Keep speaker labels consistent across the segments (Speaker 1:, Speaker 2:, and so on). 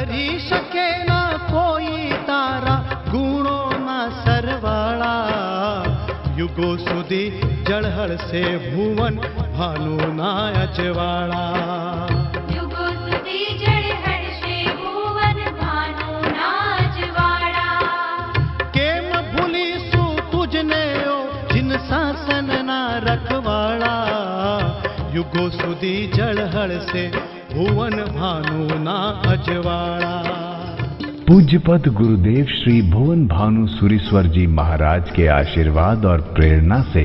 Speaker 1: કરી શકે ના કોઈ તારા ગુણોના સરવાળા યુગો સુધી જળહળશે ભુવન ભાનુના અજવાળા
Speaker 2: યુગો સુધી જળહળશે ભુવન ભાનુના અજવાળા
Speaker 1: કેમ ભૂલીશું તુજને ઓ જિન શાસનના રખવાળા યુગો સુધી જળહળશે भुवन भानुना अजवाड़ा।
Speaker 3: पूज्यपद गुरुदेव श्री भुवन भानु सूरीश्वर जी महाराज के आशीर्वाद और प्रेरणा से,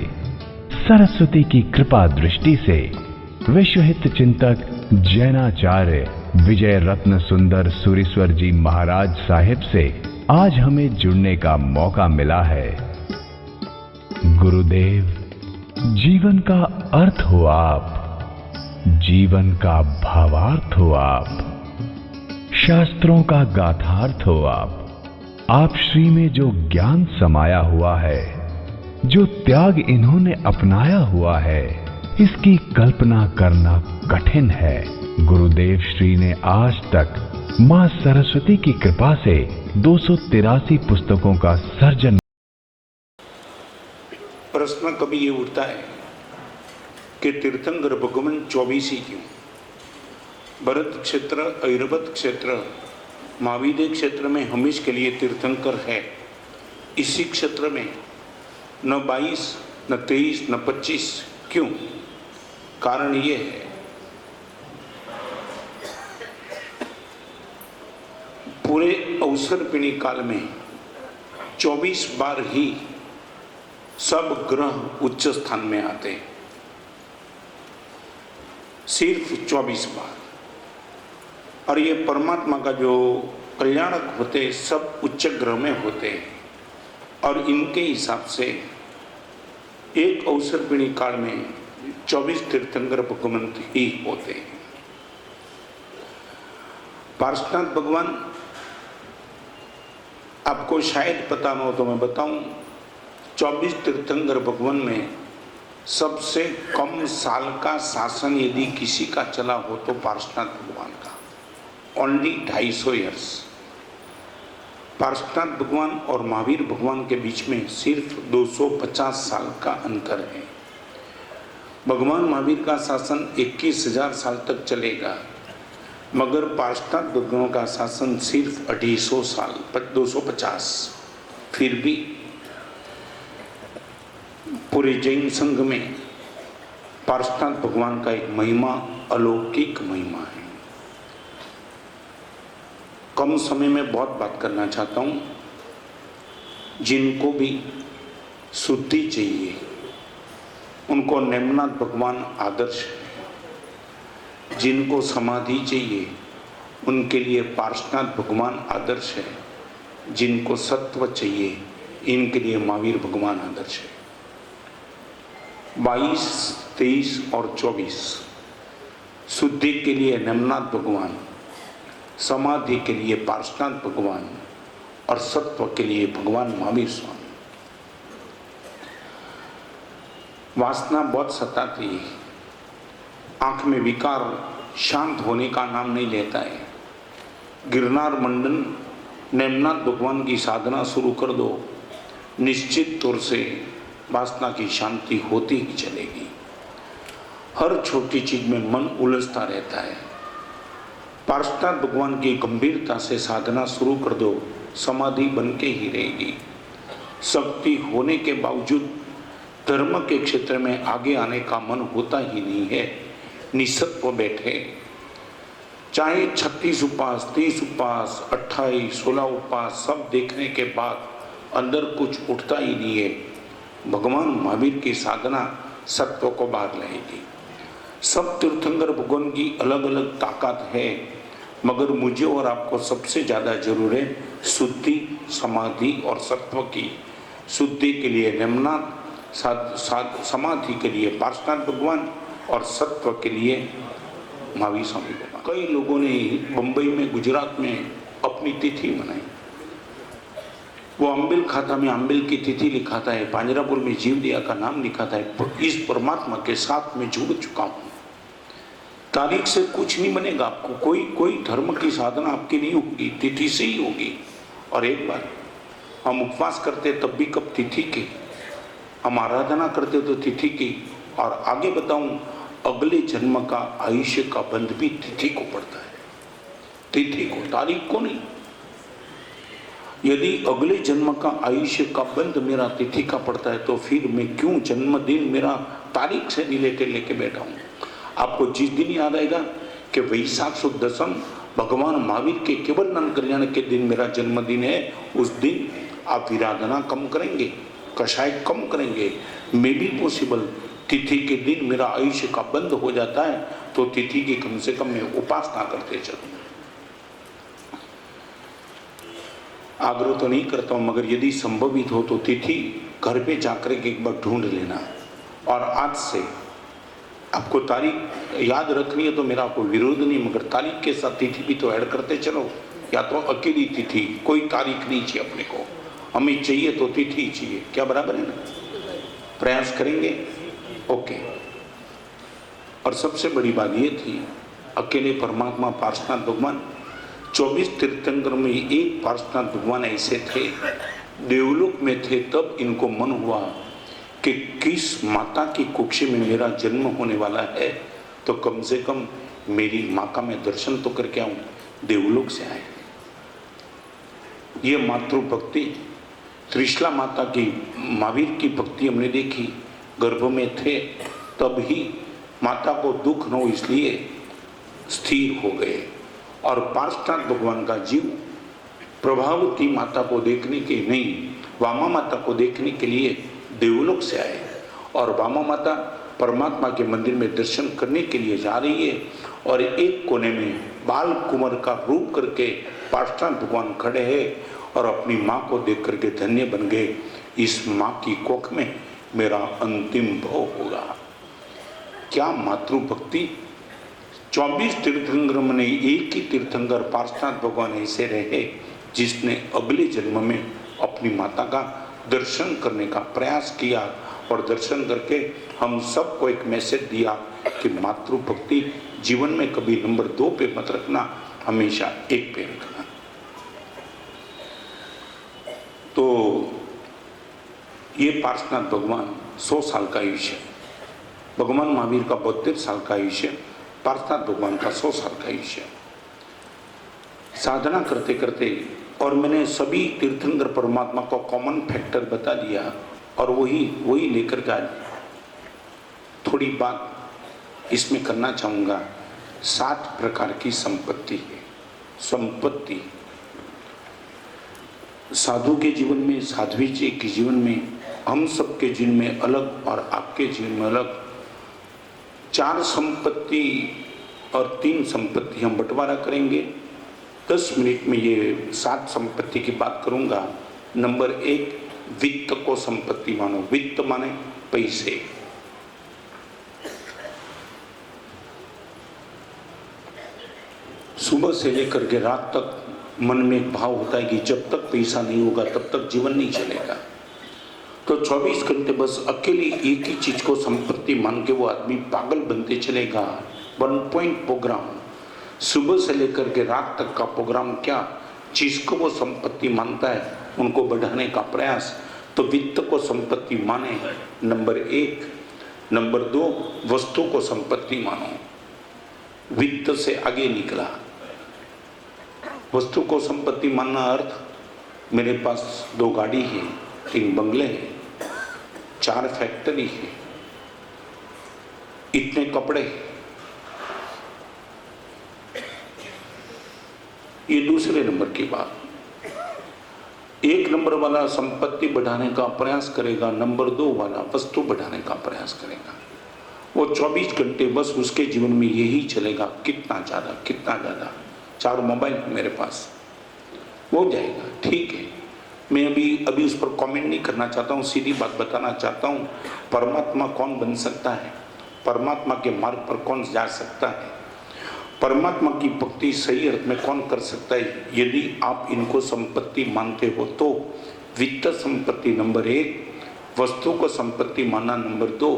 Speaker 3: सरस्वती की कृपा दृष्टि से विश्वहित चिंतक जैनाचार्य विजय रत्न सुंदर सूरीश्वर जी महाराज साहिब से आज हमें जुड़ने का मौका मिला है। गुरुदेव, जीवन का अर्थ हो आप, जीवन का भावार्थ हो आप, शास्त्रों का गाथार्थ हो आप श्री में जो ज्ञान समाया हुआ है, जो त्याग इन्होंने अपनाया हुआ है, इसकी कल्पना करना कठिन है। गुरुदेव श्री ने आज तक मां सरस्वती की कृपा से 283 पुस्तकों का सर्जन।
Speaker 4: प्रश्न कभी ये उठता है कि तीर्थंकर भगवान 24 ही क्यों? भरत क्षेत्र, ऐरावत क्षेत्र, महावीर क्षेत्र में हमेशा के लिए तीर्थंकर है। इसी क्षेत्र में न 22, न 23, न 25 क्यों? कारण ये है, पूरे अवसर पिणी काल में 24 बार ही सब ग्रह उच्च स्थान में आते हैं, सिर्फ 24 बार। और ये परमात्मा का जो कल्याणक होते सब उच्च ग्रह में होते हैं और इनके हिसाब से एक अवसर पीढ़ी काल में 24 तीर्थंकर भगवान ही होते हैं। पार्श्वनाथ भगवान आपको शायद पता न हो तो मैं बताऊं, 24 तीर्थंकर भगवान में सबसे कम साल का शासन यदि किसी का चला हो तो पार्श्वनाथ भगवान का, ओनली 250 ईयर्स। पार्श्वनाथ भगवान और महावीर भगवान के बीच में सिर्फ 250 साल का अंतर है। भगवान महावीर का शासन 21,000 साल तक चलेगा, मगर पार्श्वनाथ भगवान का शासन सिर्फ 250 साल, 250। फिर भी पूरे जैन संघ में पार्श्वनाथ भगवान का एक महिमा, अलौकिक महिमा है। कम समय में बहुत बात करना चाहता हूं। जिनको भी शुद्धि चाहिए उनको नेमनाथ भगवान आदर्श है, जिनको समाधि चाहिए उनके लिए पार्श्वनाथ भगवान आदर्श है, जिनको सत्व चाहिए इनके लिए महावीर भगवान आदर्श है। 22, 23 और 24 शुद्धि के लिए नेमनाथ भगवान, समाधि के लिए पार्श्वनाथ भगवान और सत्व के लिए भगवान महावीर स्वामी। वासना बहुत सताती है, आंख में विकार शांत होने का नाम नहीं लेता है। गिरनार मंडन नेमनाथ भगवान की साधना शुरू कर दो, निश्चित तौर से वासना की शांति होती ही चलेगी। हर छोटी चीज में मन उलझता रहता है। पार्श्वनाथ भगवान की गंभीरता से साधना शुरू कर दो, समाधि बन के ही रहेगी। शक्ति होने के बावजूद धर्म के क्षेत्र में आगे आने का मन होता ही नहीं है, निसत्व बैठे। चाहे 36 उपवास, 30 उपवास, 28, 16 उपवास सब देखने के बाद अंदर कुछ उठता ही नहीं है। भगवान महावीर की साधना सत्व को बाहर लाएगी। सब तीर्थंकर भगवान की अलग अलग ताकत है, मगर मुझे और आपको सबसे ज़्यादा जरूर है शुद्धि, समाधि और सत्व की। शुद्धि के लिए नेमनाथ, समाधि के लिए पार्श्वनाथ भगवान और सत्व के लिए महावीर स्वामी भगवान। कई लोगों ने बम्बई में, गुजरात में अपनी तिथि मनाई। वो अम्बिल खाता में अम्बिल की तिथि लिखाता है, पांजरापुर में जीव दिया का नाम लिखाता है। इस परमात्मा के साथ में जुड़ चुका हूँ। तारीख से कुछ नहीं बनेगा आपको, कोई धर्म की साधना आपकी नहीं होगी, तिथि से ही होगी। और एक बात, हम उपवास करते तब भी कब तिथि के, हम आराधना करते तो तिथि की। और आगे बताऊं, अगले जन्म का आयुष्य का बंध भी तिथि को पड़ता है, तिथि को, तारीख को नहीं। यदि अगले जन्म का आयुष्य का बंध मेरा तिथि का पड़ता है तो फिर मैं क्यों जन्मदिन मेरा तारीख से नहीं लेके बैठा हूं। आपको जिस दिन याद आएगा कि वैशाख सुद दशम भगवान महावीर के केवल नन कल्याण के दिन मेरा जन्मदिन है, उस दिन आप विराधना कम करेंगे, कषाय कम करेंगे। मे भी पॉसिबल तिथि के दिन मेरा आयुष्य का बंद हो जाता है तो तिथि की कम से कम मैं उपासना करते चलूं। आग्रह तो नहीं करता हूं, मगर यदि संभवित हो तो तिथि घर पे जाकर के एक बार ढूंढ लेना। और आज से आपको तारीख याद रखनी है तो मेरा कोई विरोध नहीं, मगर तारीख के साथ तिथि भी तो ऐड करते चलो। या तो अकेली तिथि, कोई तारीख नहीं चाहिए अपने को, हमें चाहिए तो तिथि चाहिए। क्या बराबर है ना? प्रयास करेंगे, ओके। और सबसे बड़ी बात ये थी, अकेले परमात्मा पार्श्वनाथ भगवान, 24 तीर्थंकर में एक पार्श्वनाथ भगवान ऐसे थे, देवलोक में थे, तब इनको मन हुआ कि किस माता की कुक्षी में मेरा जन्म होने वाला है तो कम से कम मेरी माँ का मैं दर्शन तो करके आऊं। देवलोक से आए। ये मातृभक्ति, त्रिशला माता की, महावीर की भक्ति हमने देखी। गर्भ में थे तब ही माता को दुख न हो इसलिए स्थिर हो गए। और पार्श्वनाथ भगवान का जीव प्रभावती माता को देखने के नहीं, वामा माता को देखने के लिए देवलोक से आए। और वामा माता परमात्मा के मंदिर में दर्शन करने के लिए जा रही है और एक कोने में बाल कुंवर का रूप करके पार्श्वनाथ भगवान खड़े हैं और अपनी माँ को देख करके धन्य बन गए। इस माँ की कोख में मेरा अंतिम भव होगा। क्या मातृभक्ति! 24 तीर्थंकर में एक ही तीर्थंकर पार्श्वनाथ भगवान ऐसे रहे जिसने अगले जन्म में अपनी माता का दर्शन करने का प्रयास किया। और दर्शन करके हम सबको एक मैसेज दिया कि मातृभक्ति जीवन में कभी नंबर 2 पे मत रखना, हमेशा 1 पे रखना। तो ये पार्श्वनाथ भगवान 100 साल का आयुष्य, भगवान महावीर का 72 साल का आयुष्य, पार्श्वनाथ भगवान का 100 साल का आयुष्य। साधना करते करते, और मैंने सभी तीर्थंकर परमात्मा को कॉमन फैक्टर बता दिया और वही लेकर के आज थोड़ी बात इसमें करना चाहूँगा। 7 प्रकार की संपत्ति है। संपत्ति साधु के जीवन में, साध्वी जी के जीवन में, हम सबके जीवन में अलग और आपके जीवन में अलग 4 संपत्ति और 3 संपत्ति हम बंटवारा करेंगे। 10 मिनट में ये 7 संपत्ति की बात करूंगा। नंबर 1, वित्त को संपत्ति मानो। वित्त माने पैसे। सुबह से लेकर के रात तक मन में एक भाव होता है कि जब तक पैसा नहीं होगा तब तक जीवन नहीं चलेगा। तो 24 घंटे बस अकेले एक ही चीज को संपत्ति मान के वो आदमी पागल बनते चलेगा। 1 पॉइंट प्रोग्राम, सुबह से लेकर के रात तक का प्रोग्राम, क्या जिसको वो संपत्ति मानता है उनको बढ़ाने का प्रयास। तो वित्त को संपत्ति माने, नंबर 1। नंबर 2, वस्तु को संपत्ति मानो। वित्त से आगे निकला। वस्तु को संपत्ति मानना अर्थ, मेरे पास 2 गाड़ी है, 3 बंगले हैं, 4 फैक्ट्री है, इतने कपड़े। ये दूसरे नंबर की बात। 1 नंबर वाला संपत्ति बढ़ाने का प्रयास करेगा, नंबर 2 वाला वस्तु बढ़ाने का प्रयास करेगा। वो 24 घंटे बस उसके जीवन में यही चलेगा, कितना ज़्यादा कितना ज़्यादा। 4 मोबाइल मेरे पास, हो जाएगा, ठीक है। मैं अभी उस पर कमेंट नहीं करना चाहता हूँ, सीधी बात बताना चाहता हूँ। परमात्मा कौन बन सकता है? परमात्मा के मार्ग पर कौन जा सकता है? परमात्मा की भक्ति सही अर्थ में कौन कर सकता है? यदि आप इनको संपत्ति मानते हो तो वित्त संपत्ति नंबर 1, वस्तु को संपत्ति मानना नंबर 2,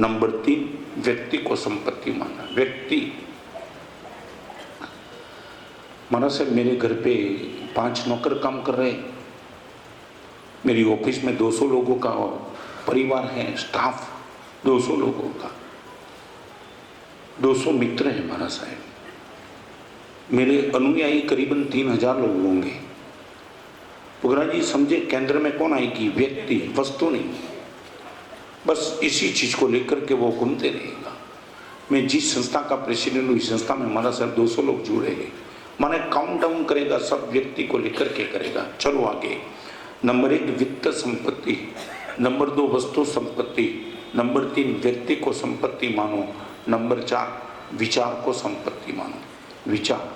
Speaker 4: नंबर 3 व्यक्ति को संपत्ति मानना। व्यक्ति महाराज साहब मेरे घर पे 5 नौकर काम कर रहे हैं, मेरी ऑफिस में 200 लोगों का परिवार है, स्टाफ 200 लोगों का, 200 मित्र हैं महाराज साहब, मेरे अनुयायी करीबन 3000 लोग होंगे। पुगरा जी समझे केंद्र में कौन आएगी? व्यक्ति, वस्तु नहीं। बस इसी चीज को लेकर के वो घूमते रहेगा। मैं जिस संस्था का प्रेसिडेंट हूँ, इस संस्था में महाराज साहब 200 लोग जुड़े हैं। माने काउंट डाउन करेगा, सब व्यक्ति को लेकर के करेगा। चलो आगे। नंबर 1 वित्त संपत्ति, नंबर 2 वस्तु संपत्ति, नंबर 3 व्यक्ति को संपत्ति मानो, नंबर 4 विचार को संपत्ति मानो। विचार,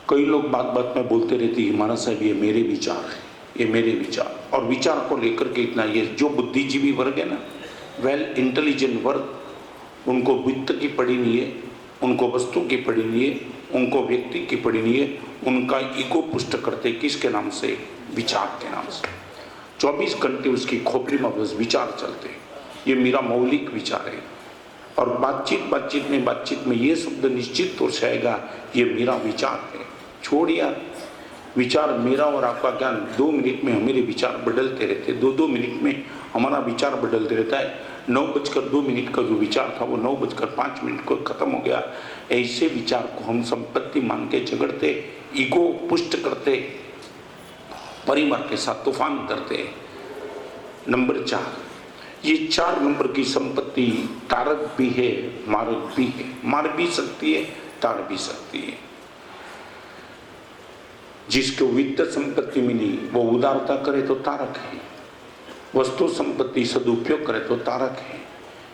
Speaker 4: कई लोग बात बात में बोलते रहते हैं महाराज साहब ये मेरे विचार है, ये मेरे विचार, और विचार को लेकर के इतना, ये जो बुद्धिजीवी वर्ग है ना, वेल इंटेलिजेंट वर्ग, उनको वित्त की पड़ी नहीं है, उनको वस्तु की पड़ी नहीं है, उनको व्यक्ति की पड़ी नहीं है, उनका ईगो पुष्ट करते किसके नाम से? विचार के नाम से। 24 घंटे उसकी खोपड़ी में बस विचार चलते, ये मेरा मौलिक विचार है। और बातचीत में ये शब्द निश्चित तौर से आएगा, ये मेरा विचार है। छोड़ यार, विचार मेरा और आपका ज्ञान 2 मिनट में हमारे विचार बदलते रहते, 2-2 मिनट में हमारा विचार बदलते रहता है। 9:02 का जो विचार था वो 9:05 को खत्म हो गया। ऐसे विचार को हम संपत्ति मान के झगड़ते, ईगो पुष्ट करते, परिवार के साथ तूफान करते। नंबर 4, ये 4 नंबर की संपत्ति तारक भी है, मारक भी है। मार भी सकती है, तार भी सकती है। जिसको वित्त संपत्ति मिली वो उदारता करे तो तारक है, वस्तु संपत्ति सदुपयोग करे तो तारक है,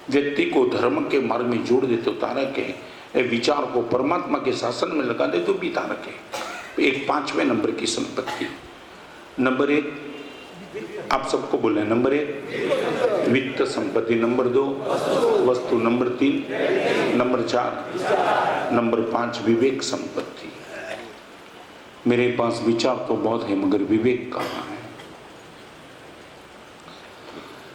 Speaker 4: व्यक्ति को धर्म के मार्ग में जोड़ दे तो तारक है, विचार को परमात्मा के शासन में लगा दे तो भी तारक है। एक 5वें नंबर की संपत्ति। नंबर 1 आप सबको बोले, नंबर 1 वित्त संपत्ति, नंबर 2 वस्तु, नंबर 3, नंबर 4, नंबर 5 विवेक संपत्ति। मेरे पास विचार तो बहुत है मगर विवेक कहाँ है?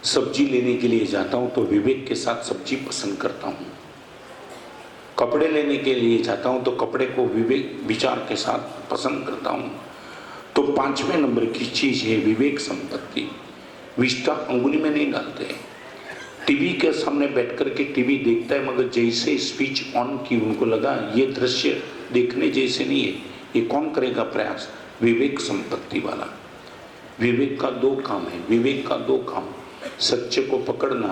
Speaker 4: सब्जी लेने के लिए जाता हूं तो विवेक के साथ सब्जी पसंद करता हूं। कपड़े लेने के लिए जाता हूं तो कपड़े को विवेक विचार के साथ पसंद करता हूं। तो 5वें नंबर की चीज है विवेक संपत्ति। विष्टा अंगुली में नहीं डालते। टीवी के सामने बैठ करके टीवी देखता है मगर जैसे स्विच ऑन की उनको लगा ये दृश्य देखने जैसे नहीं है, ये कौन करेगा प्रयास? विवेक संपत्ति वाला। विवेक का 2 काम है, विवेक का 2 काम, सच्चे को पकड़ना,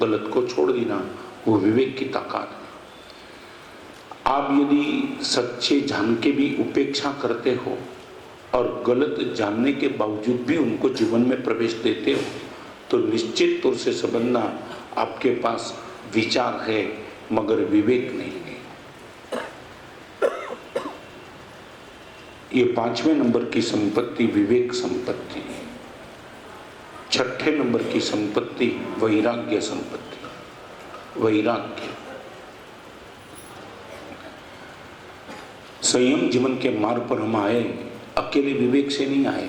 Speaker 4: गलत को छोड़ देना, वो विवेक की ताकत है। आप यदि सच्चे जान के भी उपेक्षा करते हो और गलत जानने के बावजूद भी उनको जीवन में प्रवेश देते हो तो निश्चित तौर से समझना आपके पास विचार है मगर विवेक नहीं है। ये 5वें नंबर की संपत्ति विवेक संपत्ति है। 6ठे नंबर की संपत्ति वैराग्य संपत्ति। वैराग्य, संयम जीवन के मार्ग पर हम आए, अकेले विवेक से नहीं आए।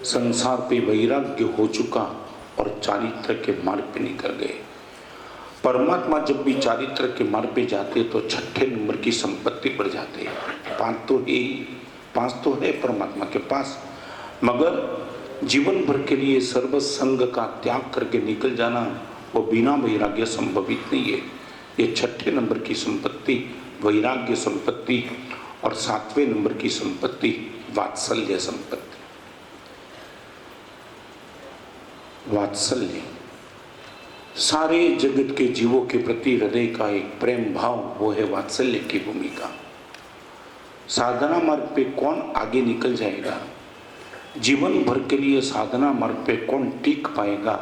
Speaker 4: संसार पे वैराग्य हो चुका और चारित्र के मार्ग पे निकल गए। परमात्मा जब भी चारित्र के मार्ग पे जाते तो 6ठे नंबर की संपत्ति पर जाते। 5 तो है परमात्मा के पास, मगर जीवन भर के लिए सर्व संग का त्याग करके निकल जाना वो बिना वैराग्य संभवित नहीं है। ये 6ठे नंबर की संपत्ति वैराग्य संपत्ति और 7वें नंबर की संपत्ति वात्सल्य संपत्ति। वात्सल्य सारे जगत के जीवों के प्रति हृदय का एक प्रेम भाव, वो है वात्सल्य की भूमिका। साधना मार्ग पे कौन आगे निकल जाएगा? जीवन भर के लिए साधना मार्ग पे कौन टिक पाएगा?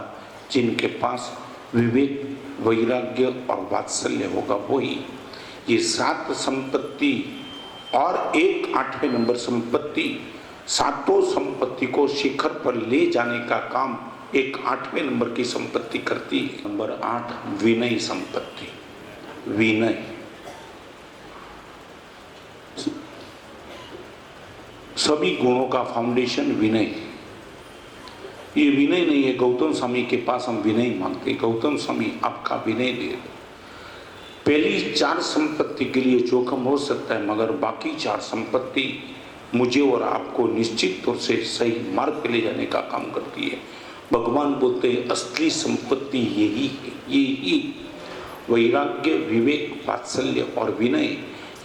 Speaker 4: जिनके पास विवेक, वैराग्य और वात्सल्य होगा वही। ये 7 संपत्ति और एक 8वें नंबर संपत्ति, 7 संपत्ति को शिखर पर ले जाने का काम एक 8वें नंबर की संपत्ति करती है। नंबर 8 विनय संपत्ति। विनय, सभी गुणों का फाउंडेशन विनय है। ये विनय नहीं है गौतम स्वामी के पास हम विनय मांगते, गौतम स्वामी आपका विनय दे दो। पहली चार संपत्ति के लिए जोखिम हो सकता है, मगर बाकी चार संपत्ति मुझे और आपको निश्चित तौर से सही मार्ग पे ले जाने का काम करती है। भगवान बोलते हैं असली संपत्ति यही है, यही वैराग्य, विवेक, वात्सल्य और विनय।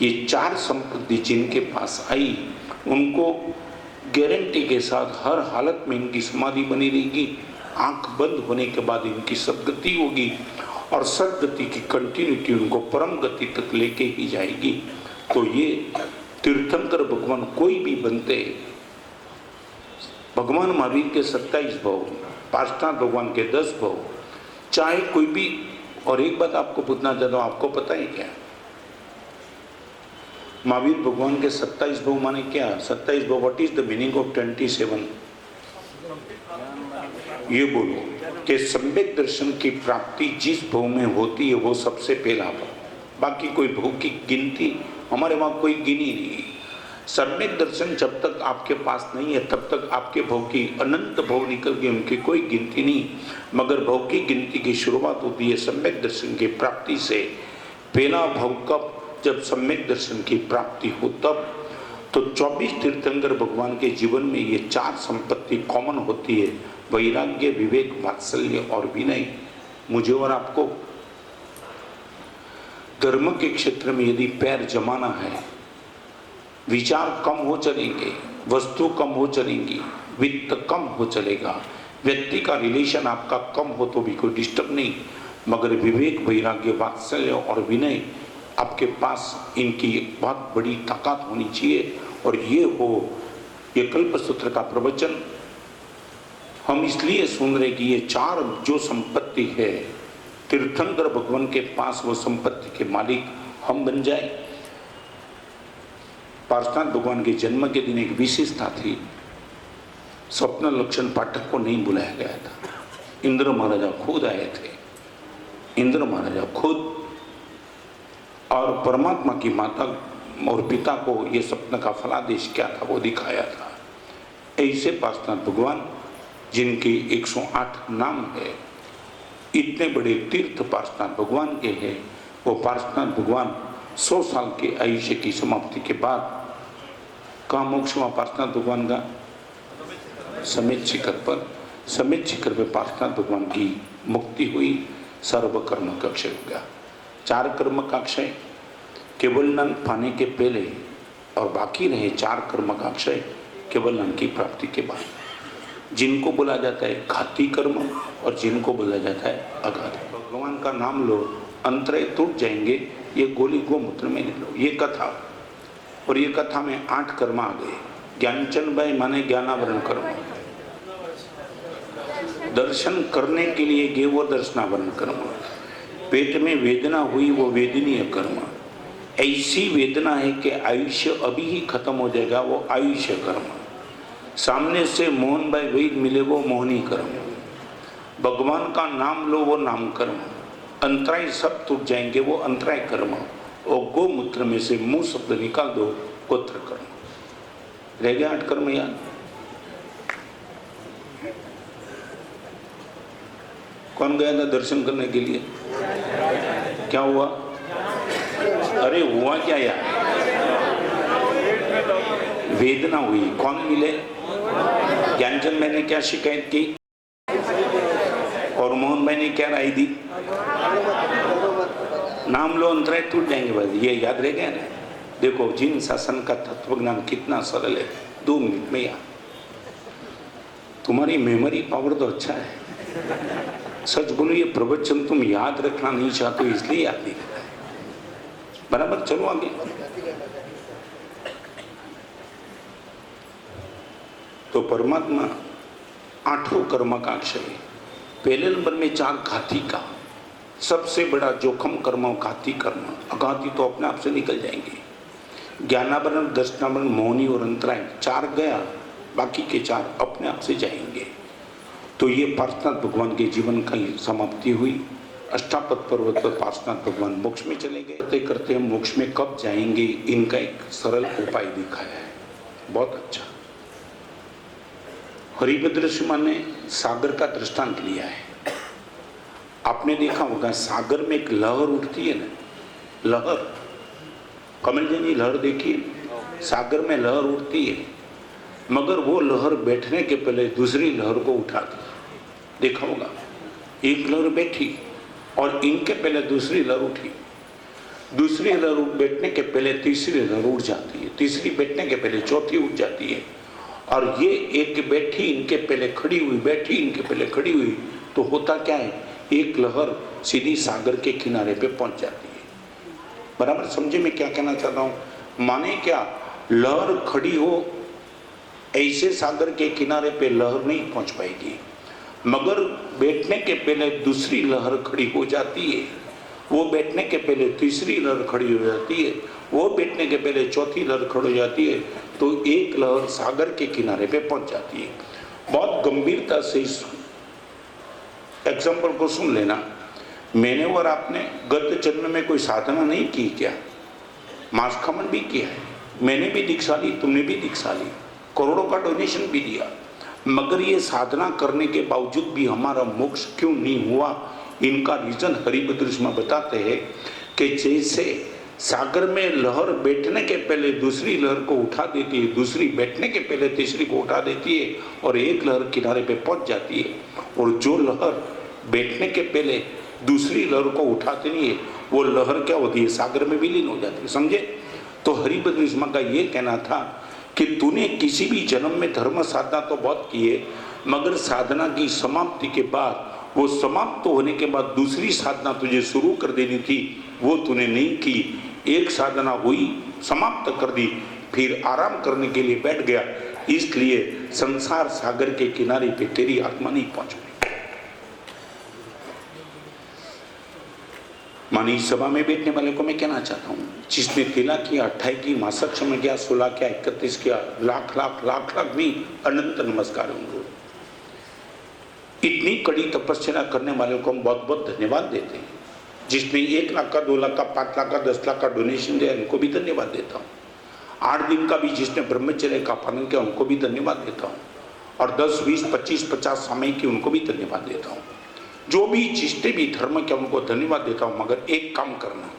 Speaker 4: ये चार संपत्ति जिनके पास आई उनको गारंटी के साथ हर हालत में इनकी समाधि बनी रहेगी। आंख बंद होने के बाद इनकी सदगति होगी और सदगति की कंटिन्यूटी उनको परम गति तक लेके ही जाएगी। तो ये तीर्थंकर भगवान कोई भी बनते, भगवान महावीर के 27 भव, पार्षनाथ भगवान के 10 भव, चाहे कोई भी। और एक बात आपको पूछना चाहता हूं, आपको पता है क्या महावीर भगवान के 27 भव माने क्या? 27 भव, what is the meaning of 27? ये बोलो कि सम्यक दर्शन की प्राप्ति जिस भव में होती है वो सबसे पहला भव, बाकी कोई भव की गिनती हमारे वहां कोई गिनी नहीं। सम्यक दर्शन जब तक आपके पास नहीं है तब तक आपके भव की अनंत भव निकल गए, उनकी कोई गिनती नहीं। मगर भव की गिनती की शुरुआत होती है सम्यक दर्शन की प्राप्ति से। पहला भव कब? जब सम्यक दर्शन की प्राप्ति हो तब। तो 24 तीर्थंकर भगवान के जीवन में ये चार संपत्ति कॉमन होती है, वैराग्य, विवेक, वात्सल्य और विनय। मुझे और आपको धर्म के क्षेत्र में यदि पैर जमाना है, विचार कम हो चलेंगे, वस्तु कम हो चलेंगी, वित्त कम हो चलेगा, व्यक्ति का रिलेशन आपका कम हो तो भी कोई डिस्टर्ब नहीं, मगर विवेक, वैराग्य, वात्सल्य और विनय आपके पास इनकी बहुत बड़ी ताकत होनी चाहिए। और ये हो, ये कल्पसूत्र का प्रवचन हम इसलिए सुन रहे कि ये चार जो संपत्ति है तीर्थंकर भगवान के पास, वो संपत्ति के मालिक हम बन जाए। पार्षनाथ भगवान के जन्म के दिन एक विशेषता थी, स्वप्न लक्षण पाठक को नहीं बुलाया गया था। इंद्र महाराजा खुद आए थे, इंद्र महाराजा खुद, और परमात्मा की माता और पिता को ये स्वप्न का फलादेश क्या था वो दिखाया था। ऐसे पार्षनाथ भगवान जिनके 108 नाम है, इतने बड़े तीर्थ पार्षनाथ भगवान के हैं। वो पार्षनाथ भगवान 100 साल के आयुष्य की समाप्ति के बाद कहाँ मोक्ष हुआ पार्षनाथ भगवान का? समेत शिखर पर। समेत शिखर पर पार्षनाथ भगवान की मुक्ति हुई, सर्व कर्म का क्षय हो गया। चार कर्म का क्षय केवल नन पाने के पहले, और बाकी रहे चार कर्म का क्षय केवल नन की प्राप्ति के बाद, जिनको बोला जाता है घाती कर्म और जिनको बोला जाता है अघाती। भगवान का नाम लो, अंतरय टूट जाएंगे, ये गोली गोमूत्र में ले लो। ये कथा, और ये कथा में 8 कर्म आ गए। ज्ञानचंद भाई माने ज्ञानावरण कर्म, दर्शन करने के लिए गए वो दर्शनावरण कर्म, पेट में वेदना हुई वो वेदनीय कर्म, ऐसी वेदना है कि आयुष्य अभी ही खत्म हो जाएगा वो आयुष्य कर्म, सामने से मोहन भाई वैद मिले वो मोहनी कर्म, भगवान का नाम लो वो नाम कर्म, अंतराय सब टूट जाएंगे वो अंतराय कर्म, और गोमूत्र में से मुंह शब्द निकाल दो गोत्र कर्म। रह गया 8 कर्म याद? कौन गया था दर्शन करने के लिए? क्या हुआ? अरे हुआ क्या यार? वेदना हुई। कौन मिले? ज्ञानचंद भाई ने क्या शिकायत की और मोहन भाई ने क्या राय दी? नाम लो अंतराय टूट जाएंगे, बस ये याद रह गया ना। देखो जिन शासन का तत्व ज्ञान कितना सरल है, 2 मिनट में याद। तुम्हारी मेमोरी पावर तो अच्छा है। सच बोलो ये प्रवचन तुम याद रखना नहीं चाहते इसलिए याद नहीं रहता है। बराबर, चलो आगे। तो परमात्मा 8 कर्म का अक्षय। पहले नंबर में 4 घाती का, सबसे बड़ा जोखम कर्म घाती कर्म। अघाती तो अपने आप से निकल जाएंगे। ज्ञानावरण, दर्शनावरण, मोहनी और अंतराय 4 गया, बाकी के 4 अपने आप से जाएंगे। तो ये पार्षनाथ भगवान के जीवन की समाप्ति हुई। अष्टापद पर्वत पर पार्षनाथ भगवान मोक्ष में चले गए। करते करते हम मोक्ष में कब जाएंगे, इनका एक सरल उपाय दिखाया है, बहुत अच्छा। हरिभद्र श्रीमान ने सागर का दृष्टांत लिया है। आपने देखा होगा सागर में एक लहर उठती है ना, लहर। कमल जी लहर देखिए, सागर में लहर उठती है, मगर वो लहर बैठने के पहले दूसरी लहर को उठाती है। देखा होगा, एक लहर बैठी और इनके पहले दूसरी लहर उठी, दूसरी लहर बैठने के पहले तीसरी लहर उठ जाती है, तीसरी बैठने के पहले चौथी उठ जाती है, और ये एक बैठी इनके पहले खड़ी हुई, बैठी इनके पहले खड़ी हुई, तो होता क्या है, एक लहर सीधी सागर के किनारे पे पहुंच जाती है। बराबर समझे मैं क्या कहना चाहता हूँ? माने क्या, लहर खड़ी हो ऐसे सागर के किनारे पे लहर नहीं पहुंच पाएगी, मगर बैठने के पहले दूसरी लहर खड़ी हो जाती है, वो बैठने के पहले तीसरी लहर खड़ी हो जाती है, वो बैठने के पहले चौथी लहर खड़ी हो जाती है, तो एक लहर सागर के किनारे पे पहुंच जाती है। बहुत गंभीरता से इस एग्जाम्पल को सुन लेना। मैंने और आपने गत जन्म में कोई साधना नहीं की क्या? मांस खमन भी किया है, मैंने भी दीक्षा ली, तुमने भी दीक्षा ली, करोड़ों का डोनेशन भी दिया, मगर ये साधना करने के बावजूद भी हमारा मोक्ष क्यों नहीं हुआ? इनका रीजन हरिभद्र में बताते हैं कि जैसे सागर में लहर बैठने के पहले दूसरी लहर को उठा देती है, दूसरी बैठने के पहले तीसरी को उठा देती है, और एक लहर किनारे पे पहुंच जाती है, और जो लहर बैठने के पहले दूसरी लहर को उठाती नहीं है, वो लहर क्या होती है, सागर में विलीन हो जाती है। समझे? तो हरिभद्र का ये कहना था कि तूने किसी भी जन्म में धर्म साधना तो बहुत की है, मगर साधना की समाप्ति के बाद, वो समाप्त होने के बाद दूसरी साधना तुझे शुरू कर देनी थी, वो तूने नहीं की। एक साधना हुई, समाप्त कर दी, फिर आराम करने के लिए बैठ गया, इसलिए संसार सागर के किनारे पे तेरी आत्मा नहीं पहुंच पाई। मानी सभा में बैठने वाले को मैं कहना चाहता हूँ, जिसने तिला किया, 28 की, मासक समय किया, 16 किया, 31 किया, लाख लाख लाख लाख भी अनंत नमस्कार उनको। इतनी कड़ी तपस्या करने वाले को हम बहुत बहुत धन्यवाद देते हैं। जिसने 1 लाख का, 2 लाख का, 5 लाख का, 10 लाख का डोनेशन दिया, उनको भी धन्यवाद देता हूँ। 8 दिन का भी जिसने ब्रह्मचर्य का पालन किया, उनको भी धन्यवाद देता हूँ। और 10, 20, 25, 50 समय की, उनको भी धन्यवाद देता हूँ। जो भी जिसने भी धर्म किया, उनको धन्यवाद देता हूँ। मगर एक काम करना,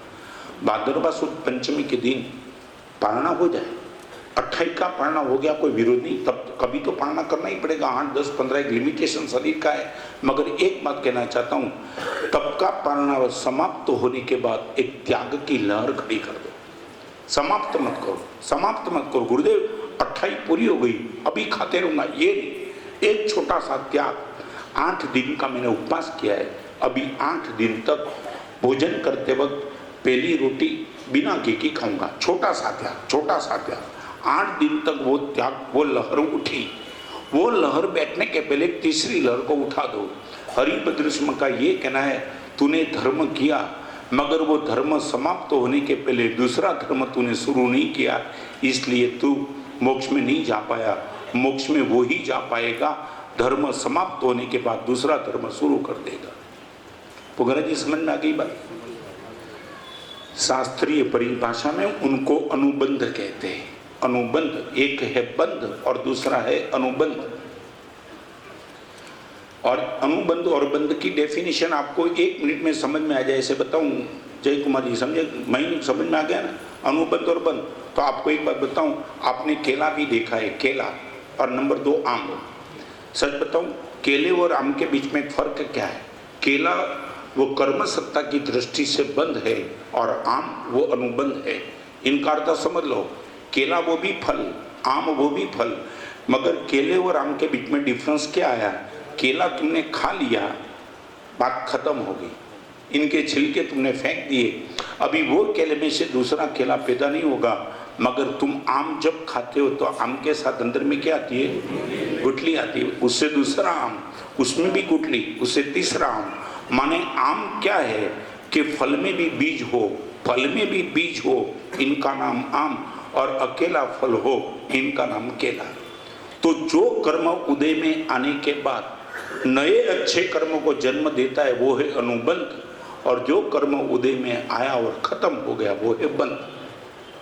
Speaker 4: भाद्रवा सुद पंचमी के दिन पालना हो जाए। 28 का पालना हो गया, कोई विरोध नहीं, तब कभी तो पालना करना ही पड़ेगा। 8, 10, 15 एक लिमिटेशन शरीर का है। मगर एक बात कहना चाहता हूँ, तब का पालना समाप्त होने के बाद एक त्याग की लहर खड़ी कर दो। समाप्त मत करो, समाप्त मत करो। गुरुदेव 28 पूरी हो गई, अभी खाते रहूंगा, ये नहीं। एक छोटा सा त्याग। 8 दिन का मैंने उपवास किया है, अभी 8 दिन तक भोजन करते वक्त पहली रोटी बिना घी की खाऊंगा। छोटा सा त्याग, छोटा सा त्याग। 8 दिन तक वो त्याग, वो लहर उठी। वो लहर बैठने के पहले तीसरी लहर को उठा दो। हरिभद्र का ये कहना है, तूने धर्म किया, मगर वो धर्म समाप्त होने के पहले दूसरा धर्म तूने शुरू नहीं किया, इसलिए तू मोक्ष में नहीं जा पाया। मोक्ष में वो ही जा पाएगा, धर्म समाप्त होने के बाद दूसरा धर्म शुरू कर देगा। पुगरा जी समझ में आ गई बात? शास्त्रीय परिभाषा में उनको अनुबंध कहते हैं। अनुबंध, एक है बंध और दूसरा है अनुबंध। और अनुबंध और बंध की डेफिनेशन आपको 1 मिनट में समझ में आ जाए, ऐसे बताऊं जय कुमार जी, समझे? मैं समझ में आ गया ना अनुबंध और बंध। तो आपको एक बात बताऊं, आपने केला भी देखा है, केला, और नंबर 2 आम। सच बताऊं, केले और आम के बीच में फर्क क्या है? केला वो कर्म सत्ता की दृष्टि से बंध है और आम वो अनुबंध है। इनका अर्थ समझ लो, केला वो भी फल, आम वो भी फल, मगर केले और आम के बीच में डिफरेंस क्या आया? केला तुमने खा लिया, बात खत्म हो गई, इनके छिलके तुमने फेंक दिए, अभी वो केले में से दूसरा केला पैदा नहीं होगा। मगर तुम आम जब खाते हो तो आम के साथ अंदर में क्या आती है? गुठली आती है, उससे दूसरा आम, उसमें भी गुठली, उससे तीसरा आम। माने आम क्या है कि फल में भी बीज हो, फल में भी बीज हो, इनका नाम आम, और अकेला फल हो, इनका नाम केला। तो जो कर्म उदय में आने के बाद नए अच्छे कर्मों को जन्म देता है वो है अनुबंध, और जो कर्म उदय में आया और खत्म हो गया वो है बंध।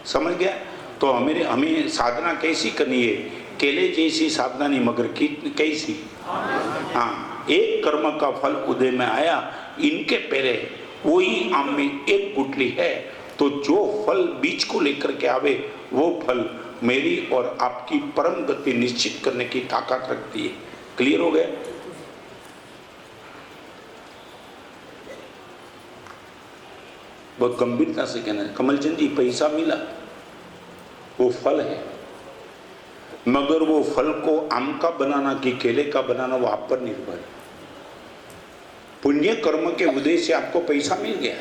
Speaker 4: समझ गया? तो हमें साधना कैसी करनी है? केले जैसी साधना नहीं, मगर कैसी? हाँ, एक कर्म का फल उदय में आया, इनके पहले वही आम में एक गुठली है, तो जो फल बीज को लेकर के आवे वो फल मेरी और आपकी परम गति निश्चित करने की ताकत रखती है। क्लियर हो गया? बहुत गंभीरता से कहना है। कमलचंद जी, पैसा मिला, वो फल है, मगर वो फल को आम का बनाना कि केले का बनाना वो आप पर निर्भर है। पुण्य कर्म के उदय से आपको पैसा मिल गया,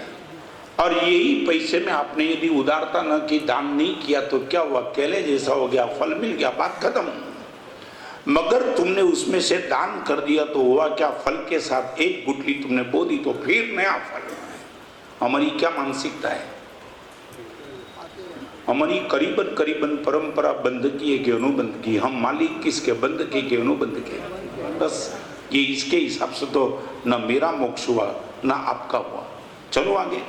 Speaker 4: और यही पैसे में आपने यदि उदारता न की, दान नहीं किया, तो क्या हुआ? केले जैसा हो गया, फल मिल गया, बात खत्म। मगर तुमने उसमें से दान कर दिया तो हुआ क्या? फल के साथ एक गुठली तुमने बो दी तो फिर नया फल। हमारी क्या मानसिकता है? हमारी करीबन करीबन परंपरा बंदगी है कि अनुबंदगी। हम मालिक किसके? बंदगी के, अनुबंध के। बस ये इसके हिसाब से तो न मेरा मोक्ष हुआ न आपका हुआ। चलो आगे।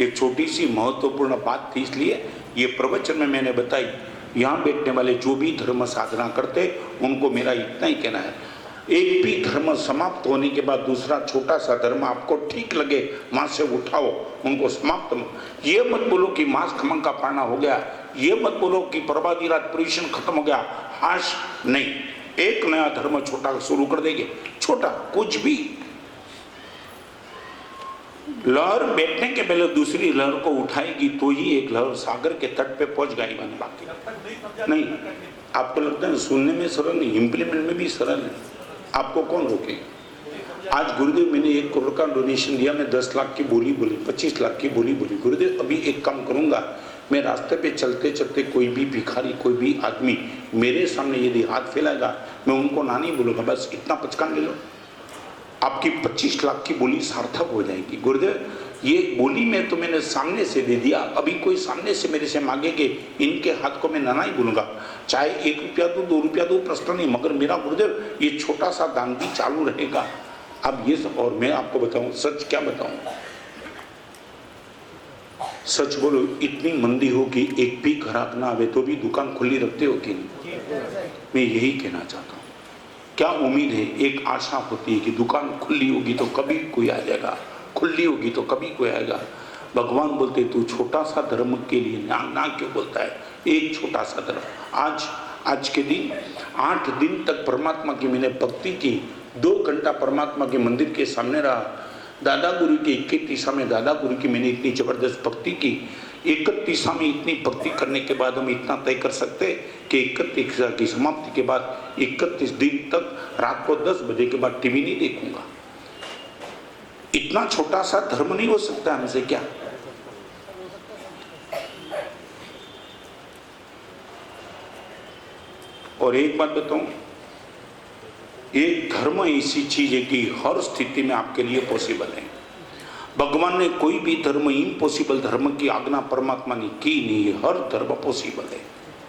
Speaker 4: ये छोटी सी महत्वपूर्ण बात थी, इसलिए ये प्रवचन में मैंने बताई। यहाँ बैठने वाले जो भी धर्म साधना करते उनको मेरा इतना ही कहना है, एक भी धर्म समाप्त होने के बाद दूसरा छोटा सा धर्म आपको ठीक लगे वहां से उठाओ, उनको समाप्त। ये मत बोलो कि मांस खमंग का पाना हो गया, ये मत बोलो कि प्रभादी रात परिशन खत्म हो गया। हाश नहीं, एक नया धर्म छोटा शुरू कर देंगे। छोटा कुछ भी, लहर बैठने के पहले दूसरी लहर को उठाएगी तो ही एक लहर सागर के तट पे पहुंच गई। बन बाकी नहीं। आपको लगता है सुनने में सरल नहीं, इंप्लीमेंट में भी सरल है। आपको कौन रोके? आज गुरुदेव मैंने 1 करोड़ का डोनेशन दिया, मैं 10 लाख की बोली बोली, 25 लाख की बोली बोली। गुरुदेव अभी एक काम करूंगा, मैं रास्ते पे चलते चलते कोई भी भिखारी, कोई भी आदमी मेरे सामने यदि हाथ फैलाएगा, मैं उनको ना नहीं बोलूंगा, बस इतना पचकान ले लो, आपकी 25 लाख की बोली सार्थक हो जाएगी। गुरुदेव ये बोली में तो मैंने सामने से दे दिया, अभी कोई सामने से मेरे से मांगेगे, इनके हाथ को मैं ना ही बोलूंगा, चाहे 1 रुपया दो 2 रुपया दो, प्रश्न नहीं, मगर मेरा गुरुदेव ये छोटा सा दान भी चालू रहेगा। अब ये सब, और मैं आपको बताऊं सच, क्या बताऊं, सच बोलो, इतनी मंदी हो कि एक भी ग्राहक ना आवे तो भी दुकान खुली रखते हो कि नहीं? मैं यही कहना चाहता हूँ। क्या उम्मीद है? एक आशा होती है कि दुकान खुली होगी तो कभी कोई आ जाएगा, खुली होगी तो कभी कोई आएगा। भगवान बोलते तू छोटा सा धर्म के लिए ना क्यों बोलता है? एक छोटा सा धर्म। आज के दिन 8 दिन तक परमात्मा की मैंने भक्ति की, 2 घंटा परमात्मा के मंदिर के सामने रहा। दादा गुरु के 31 में दादा गुरु की मैंने इतनी जबरदस्त भक्ति की। 31 में इतनी भक्ति करने के बाद हम इतना तय कर सकते कि 31 की समाप्ति के बाद 31 दिन तक रात को 10 बजे के बाद टीवी नहीं देखूंगा। इतना छोटा सा धर्म नहीं हो सकता हमसे क्या? और एक बात बताऊं, एक धर्म ऐसी चीज है कि हर स्थिति में आपके लिए पॉसिबल है। भगवान ने कोई भी धर्म इम्पॉसिबल धर्म की आज्ञा परमात्मा ने की नहीं है, हर धर्म पॉसिबल है।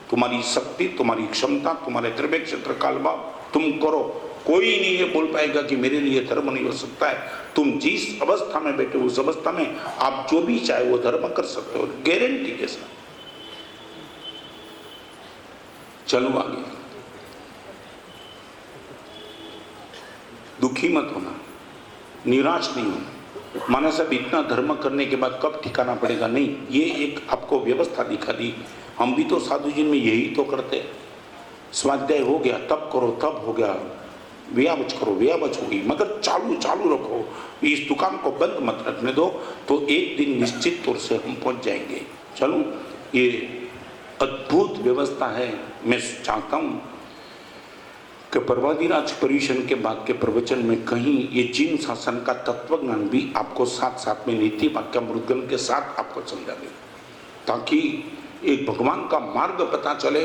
Speaker 4: तुम्हारी शक्ति, तुम्हारी क्षमता, तुम्हारे द्रव्य क्षेत्र कालभाव तुम करो, कोई नहीं ये बोल पाएगा कि मेरे लिए धर्म नहीं हो सकता है। तुम जिस अवस्था में बैठे उस अवस्था में आप जो भी चाहे वो धर्म कर सकते हो, गारंटी के साथ। चलो आगे। दुखी मत होना, निराश नहीं होना। माना साहब इतना धर्म करने के बाद कब ठिकाना पड़ेगा? नहीं, ये एक आपको व्यवस्था दिखा दी। हम भी तो साधु जी में यही तो करते, स्वाध्याय हो गया तब करो, तब हो गया व्यावच करो, व्यावच होगी, मगर चालू रखो। इस दुकान को बंद मत रखने दो, तो एक दिन निश्चित तौर से हम पहुंच जाएंगे। चलो, ये अद्भुत व्यवस्था है। मैं चाहता हूँ कि प्रभादीराज परिशन के बाद के प्रवचन में कहीं ये जीन शासन का तत्व ज्ञान भी आपको साथ साथ में नीति वाक्य मृदगन के साथ आपको समझा दे, ताकि एक भगवान का मार्ग पता चले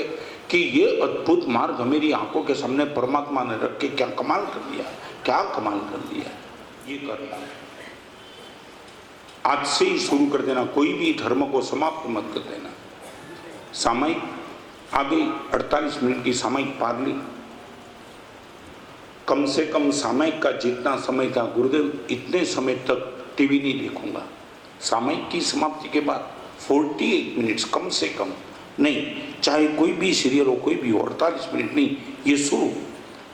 Speaker 4: कि ये अद्भुत मार्ग मेरी आंखों के सामने परमात्मा ने रख के क्या कमाल कर दिया, क्या कमाल कर दिया। ये करना आज से ही शुरू कर देना, कोई भी धर्म को समाप्त मत कर देना। सामयिक आ गई, 48 मिनट की सामयिक पार ली। कम से कम सामयिक का जितना समय था, गुरुदेव इतने समय तक टीवी नहीं देखूंगा। सामयिक की समाप्ति के बाद 48 मिनट्स कम से कम नहीं, चाहे कोई भी सीरियल हो, कोई भी हो, 48 मिनट नहीं, ये शुरू।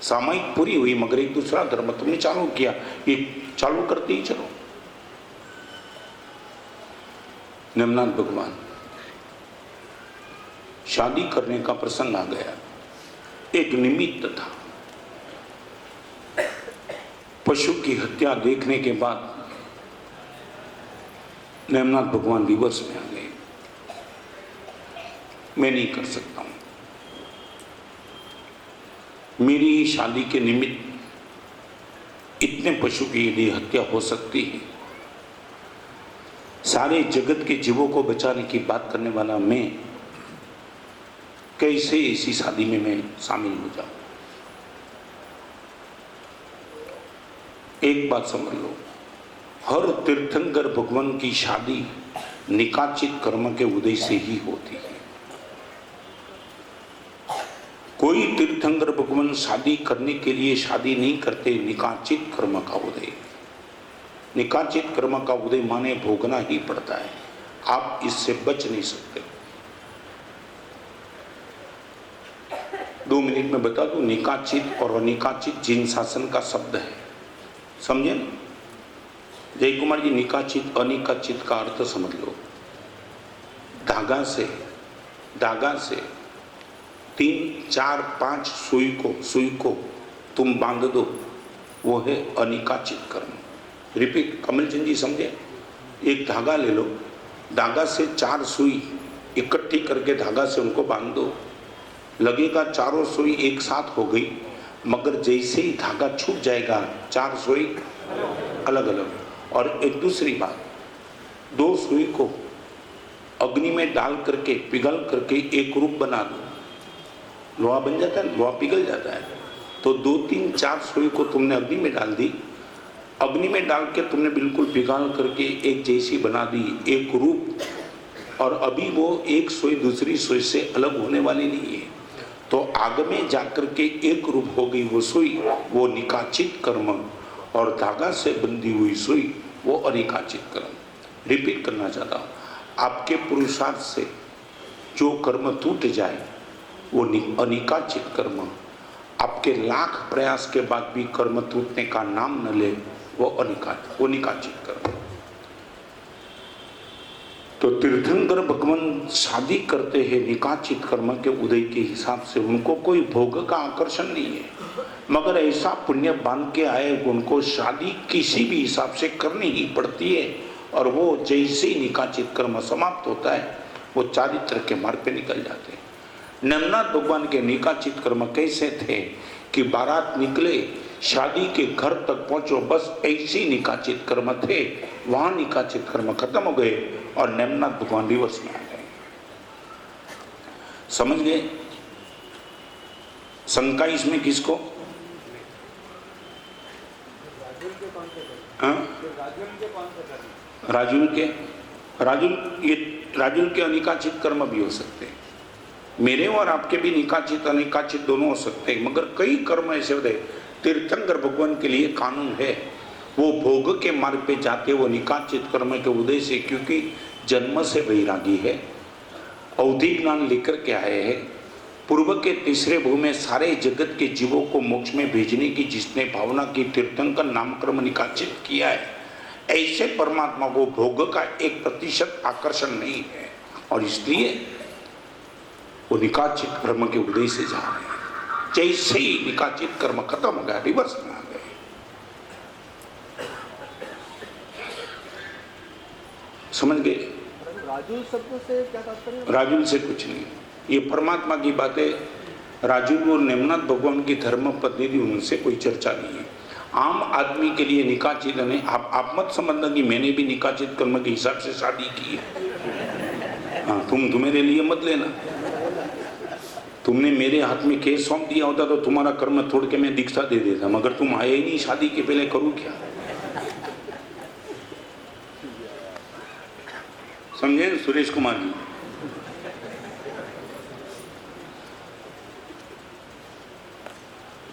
Speaker 4: सामयिक पूरी हुई, मगर एक दूसरा धर्म तुमने चालू किया, ये चालू करते ही चलो। नेमनाथ भगवान, शादी करने का प्रसंग आ गया। एक निमित्त था, पशु की हत्या देखने के बाद नेमनाथ भगवान रिवर्स में आ गए। मैं नहीं कर सकता हूं, मेरी ही शादी के निमित्त इतने पशु की यदि हत्या हो सकती है, सारे जगत के जीवों को बचाने की बात करने वाला मैं कैसे इसी शादी में मैं शामिल हो जाऊं? एक बात समझ लो, हर तीर्थंकर भगवान की शादी निकाचित कर्म के उदय से ही होती है। कोई तीर्थंकर भगवान शादी करने के लिए शादी नहीं करते, निकाचित कर्म का उदय। निकाचित कर्म का उदय माने भोगना ही पड़ता है, आप इससे बच नहीं सकते। 2 मिनट में बता दूं, निकाचित और अनिकाचित जिन शासन का शब्द है, समझे ना? जय कुमार जी, निकाचित अनिकाचित का अर्थ समझ लो। धागा से 3, 4, 5 सुई को तुम बांध दो, वो है अनिकाचित कर्म। रिपीट, कमल चंद जी समझे? एक धागा ले लो, धागा से 4 सुई इकट्ठी करके धागा से उनको बांध दो, लगेगा चारों सुई एक साथ हो गई, मगर जैसे ही धागा छूट जाएगा 4 सुई अलग अलग। और एक दूसरी बात, 2 सुई को अग्नि में डाल करके पिघल करके एक रूप बना दो, लोहा बन जाता है, लोहा पिघल जाता है। तो 2, 3, 4 सुई को तुमने अग्नि में डाल दी, अग्नि में डाल के तुमने बिल्कुल पिघाल करके एक जैसी बना दी, एक रूप, और अभी वो एक सुई दूसरी सुई से अलग होने वाली नहीं है। तो आग में जाकर के एक रूप हो गई वो सुई, वो निकाचित कर्म, और धागा से बंधी हुई सुई वो अनिकाचित कर्म। रिपीट करना चाहता हूँ, आपके पुरुषार्थ से जो कर्म टूट जाए वो अनिकाचित कर्म, आपके लाख प्रयास के बाद भी कर्म टूटने का नाम न ले, वो निकाचित कर्म। तो तीर्थंकर भगवान शादी करते हैं निकाचित कर्म के उदय के हिसाब से, उनको कोई भोग का आकर्षण नहीं है, मगर ऐसा पुण्य बांध के आए उनको शादी किसी भी हिसाब से करनी ही पड़ती है। और वो जैसे ही निकाचित कर्म समाप्त होता है वो चारित्र के मार्ग पे निकल जाते हैं। नेमनाथ भगवान के निकाचित कर्म कैसे थे कि बारात निकले, शादी के घर तक पहुंचो, बस ऐसे ही निकाचित कर्म थे, वहां निकाचित कर्म खत्म हो गए और नेमनाथ भगवान रिवर्स में आ गए। समझ गए? शंका इसमें किसको? राजुल के अनिकाचित कर्म भी हो सकते हैं, मेरे और आपके भी निकाचित अनिकाचित दोनों हो सकते हैं, मगर कई कर्म ऐसे होते हैं। तीर्थंकर भगवान के लिए कानून है, वो भोग के मार्ग पे जाते, वो निकाचित कर्म के उदय से, क्योंकि जन्म से वैरागी है, अवधि ज्ञान लेकर के आए हैं, पूर्व के तीसरे भू में सारे जगत के जीवों को मोक्ष में भेजने की जिसने भावना की, तीर्थंकर नामकर्म निकाचित किया है, ऐसे परमात्मा को भोग का 1% आकर्षण नहीं है, और इसलिए वो निकाचित कर्म के उदय से जा रहे हैं। जैसे ही निकाचित कर्म खत्म हो गया रिवर्स में आ गए। समझ गए?
Speaker 5: राजुल शब्द से क्या तात्पर्य?
Speaker 4: राजुल से कुछ नहीं, ये परमात्मा की बातें। राजुल और नेमनाथ भगवान की धर्म पद्धति, उनसे कोई चर्चा नहीं है। आम आदमी के लिए निकाचित नहीं। आप मत समझना कि मैंने भी निकाचित कर्म के हिसाब से शादी की है। हाँ, तुम मेरे लिए मत लेना। तुमने मेरे हाथ में केस सौंप दिया होता तो तुम्हारा कर्म तोड़ के मैं दीक्षा दे देता, मगर तुम आए ही नहीं शादी के पहले, करूं क्या? समझे सुरेश कुमार जी?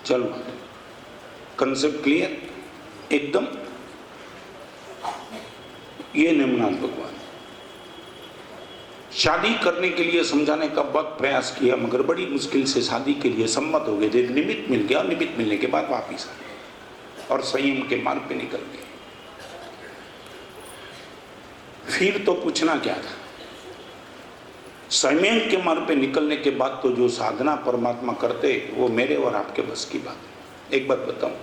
Speaker 4: चलो, कंसेप्ट क्लियर एकदम। ये नेमनाथ भगवान शादी करने के लिए समझाने का बहुत प्रयास किया, मगर बड़ी मुश्किल से शादी के लिए सम्मत हो गए थे। निमित्त मिल गया, निमित्त मिलने के बाद वापिस आ गए और संयम के मार्ग पे निकल गए। फिर तो पूछना क्या था? संयम के मार्ग पे निकलने के बाद तो जो साधना परमात्मा करते वो मेरे और आपके बस की बात है। एक बात बताऊं,